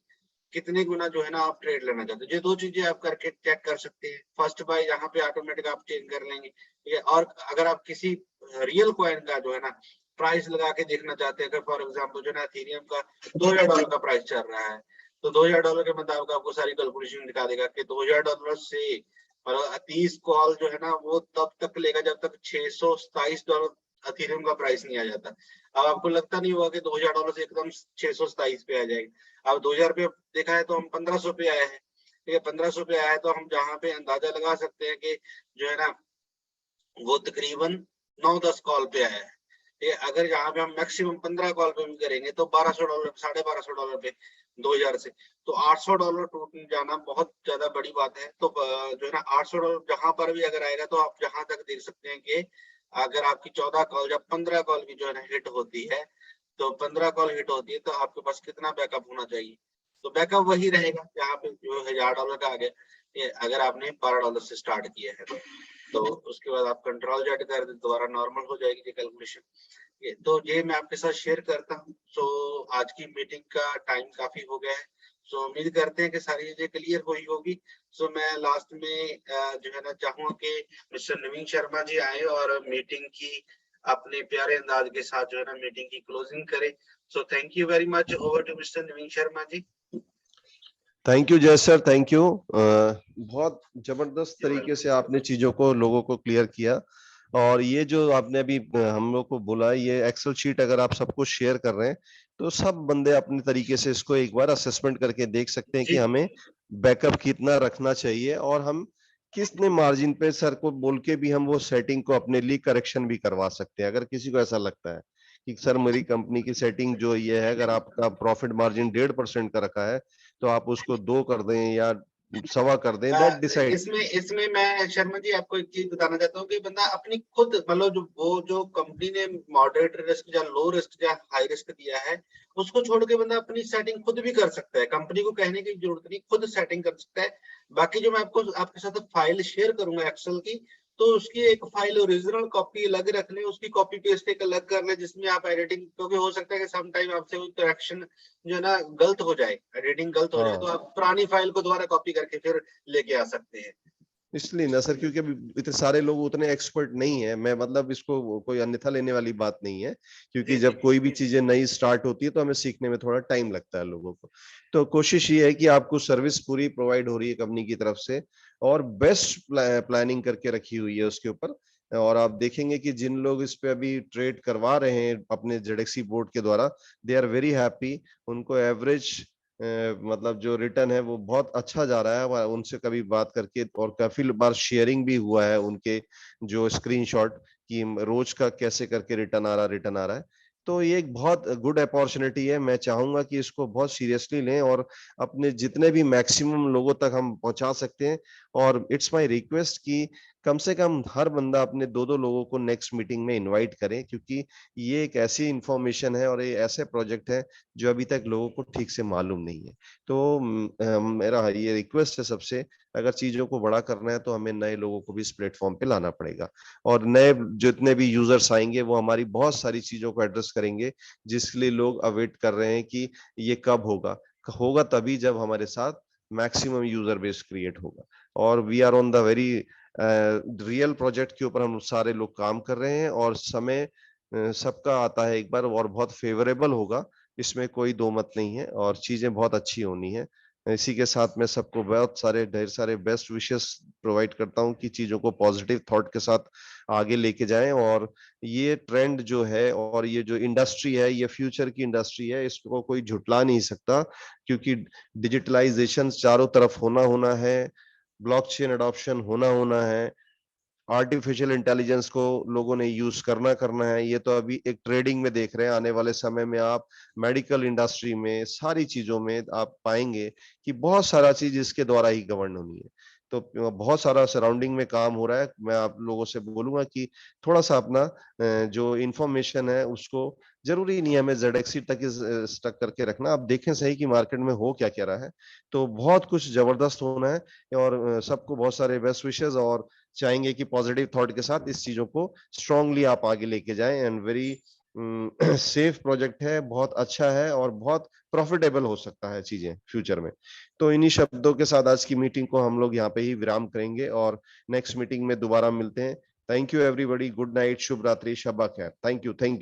B: कितने गुना जो है ना आप ट्रेड लेना चाहते हो, ये 2 चीजें आप करके चेक कर सकते हैं। फर्स्ट बाय यहाँ पे ऑटोमेटिक आप चेंज कर लेंगे, ठीक है। और अगर आप किसी रियल कॉइन का जो है ना प्राइस लगा के देखना चाहते हैं, फॉर एग्जाम्पल जो है ना इथेरियम का $2000 का प्राइस चल रहा है, तो $2000 के मुताबिक आपको सारी कैलकुलेशन दिखा देगा कि $2000 से 30 कॉल जो है ना वो तब तक लेगा जब तक $627 इथेरियम का प्राइस नहीं आ जाता। अब आपको लगता नहीं होगा कि $2000 से एकदम 627 पे आ जाएगा। अब 2000 पे देखा है तो हम 1500 पे आए हैं, ठीक है। 1500 पे आया है तो हम जहाँ पे अंदाजा लगा सकते हैं कि जो है ना वो तकरीबन 9-10 कॉल पे आया है, ये अगर यहाँ पे हम मैक्सिमम 15 कॉल पे भी करेंगे तो $1200, $1250 पे 2000 से, तो $800 टूट जाना बहुत ज्यादा बड़ी बात है। तो जो है ना $800 जहां पर भी अगर आएगा, तो आप जहां तक देख सकते हैं कि अगर आपकी 14 कॉल या 15 कॉल भी जो है ना हिट होती है, तो 15 कॉल हिट होती है, तो आपके पास कितना बैकअप होना चाहिए? तो बैकअप वही रहेगा यहाँ पे जो $1000 का आ गया, ये अगर आपने $12 से स्टार्ट किया है तो उसके बाद आप कंट्रोल जेड कर दे, दोबारा नॉर्मल हो जाएगी ये कैलकुलेशन। तो ये मैं आपके साथ शेयर करता हूँ। सो आज की मीटिंग का टाइम काफी हो गया है, सो उम्मीद करते हैं कि सारी चीजें क्लियर हुई होगी। सो मैं लास्ट में जो है ना चाहूंगा कि मिस्टर नवीन शर्मा जी आए और मीटिंग की अपने प्यारे अंदाज के साथ जो है ना मीटिंग की क्लोजिंग करें। So thank you very much. Over to mister Naveen Sharma ji.
A: Thank you Jay sir, thank you. बहुत जबरदस्त तरीके से आपने चीजों को लोगों को क्लियर किया। और ये जो आपने अभी हम लोग को बोला, ये एक्सेल शीट अगर आप सबको शेयर कर रहे हैं तो सब बंदे अपने तरीके से इसको एक बार असेसमेंट करके देख सकते हैं कि हमें बैकअप कितना रखना चाहिए, और हम कितने मार्जिन पे सर को बोल के भी हम वो सेटिंग को अपने लिए करेक्शन भी करवा सकते हैं। अगर किसी को ऐसा लगता है कि सर मेरी कंपनी की सेटिंग जो ये है, अगर आपका प्रॉफिट मार्जिन 1.5% का रखा है तो आप उसको 2 कर दें या 1.25 कर दें, दैट डिसाइड।
B: इसमें मैं शर्मा जी आपको एक चीज बताना चाहता हूँ कि बंदा अपनी खुद मतलब जो कंपनी ने मॉडरेट रिस्क या लो रिस्क या हाई रिस्क दिया है, उसको छोड़ के बंदा अपनी सेटिंग खुद भी कर सकता है। कंपनी को कहने की जरूरत नहीं, खुद सेटिंग कर सकता है। बाकी जो मैं आपको आपके साथ फाइल शेयर करूंगा एक्सेल की, तो उसकी एक फाइल ओरिजिनल कॉपी अलग रख ले, उसकी कॉपी पेस्ट एक अलग कर ले, जिसमें आप एडिटिंग, क्योंकि हो सकता है कि सम टाइम आपसे कोई करेक्शन जो है ना गलत हो जाए, एडिटिंग गलत हो जाए, तो आप पुरानी फाइल को दोबारा कॉपी करके फिर लेके आ सकते हैं।
A: इसलिए ना सर, क्योंकि अभी इतने सारे लोग उतने एक्सपर्ट नहीं है। मैं मतलब इसको कोई अन्यथा लेने वाली बात नहीं है, क्योंकि जब कोई भी चीजें नई स्टार्ट होती है तो हमें सीखने में थोड़ा टाइम लगता है लोगों को। तो कोशिश ये है कि आपको सर्विस पूरी प्रोवाइड हो रही है कंपनी की तरफ से, और बेस्ट प्लानिंग करके रखी हुई है उसके ऊपर। और आप देखेंगे कि जिन लोग इस पे अभी ट्रेड करवा रहे हैं अपने जेडेक्सी बोर्ड के द्वारा, दे आर वेरी हैप्पी। उनको एवरेज मतलब जो रिटर्न है वो बहुत अच्छा जा रहा है। उनसे कभी बात करके और काफी बार शेयरिंग भी हुआ है उनके जो स्क्रीनशॉट कि रोज का कैसे करके रिटर्न आ रहा है। तो ये एक बहुत गुड अपॉर्चुनिटी है। मैं चाहूंगा कि इसको बहुत सीरियसली लें और अपने जितने भी मैक्सिमम लोगों तक हम पहुंचा सकते हैं। और इट्स माय रिक्वेस्ट कि कम से कम हर बंदा अपने 2-2 लोगों को नेक्स्ट मीटिंग में इनवाइट करें, क्योंकि ये एक ऐसी इंफॉर्मेशन है और ये ऐसे प्रोजेक्ट है जो अभी तक लोगों को ठीक से मालूम नहीं है। तो मेरा ये रिक्वेस्ट है सबसे, अगर चीजों को बड़ा करना है तो हमें नए लोगों को भी इस प्लेटफॉर्म पे लाना पड़ेगा। और नए जितने भी यूजर्स आएंगे वो हमारी बहुत सारी चीजों को एड्रेस करेंगे, जिसके लिए लोग अवेट कर रहे हैं कि ये कब होगा। होगा तभी जब हमारे साथ मैक्सिमम यूजर बेस क्रिएट होगा। और we are on the very real project के ऊपर हम सारे लोग काम कर रहे हैं, और समय सबका आता है एक बार और बहुत फेवरेबल होगा, इसमें कोई दो मत नहीं है, और चीजें बहुत अच्छी होनी है। इसी के साथ मैं सबको बहुत सारे ढेर सारे बेस्ट विशेस प्रोवाइड करता हूं कि चीजों को पॉजिटिव थॉट के साथ आगे लेके जाएं। और ये ट्रेंड जो है और ये जो इंडस्ट्री है, ये फ्यूचर की इंडस्ट्री है, इसको कोई झुटला नहीं सकता, क्योंकि डिजिटलाइजेशन चारों तरफ होना है, ब्लॉकचेन अडॉप्शन होना है, आर्टिफिशियल इंटेलिजेंस को लोगों ने यूज करना है। ये तो अभी एक ट्रेडिंग में देख रहे हैं, आने वाले समय में आप मेडिकल इंडस्ट्री में सारी चीजों में आप पाएंगे कि बहुत सारा चीज इसके द्वारा ही गवर्न होनी है। तो बहुत सारा सराउंडिंग में काम हो रहा है। मैं आप लोगों से बोलूंगा कि थोड़ा सा अपना जो इंफॉर्मेशन है उसको, जरूरी नहीं है हमें जेडेक्सी तक स्टक करके रखना। आप देखें सही कि मार्केट में हो क्या क्या रहा है, तो बहुत कुछ जबरदस्त होना है। और सबको बहुत सारे बेस्ट विशेस, और चाहेंगे कि पॉजिटिव थॉट के साथ इस चीजों को स्ट्रांगली आप आगे लेके जाएं। एंड वेरी सेफ प्रोजेक्ट है, बहुत अच्छा है, और बहुत प्रॉफिटेबल हो सकता है चीजें फ्यूचर में। तो इन्हीं शब्दों के साथ आज की मीटिंग को हम लोग यहाँ पे ही विराम करेंगे, और नेक्स्ट मीटिंग में दोबारा मिलते हैं। Thank you everybody, good night, शुभ रात्रि, शब्बा खैर। Thank you.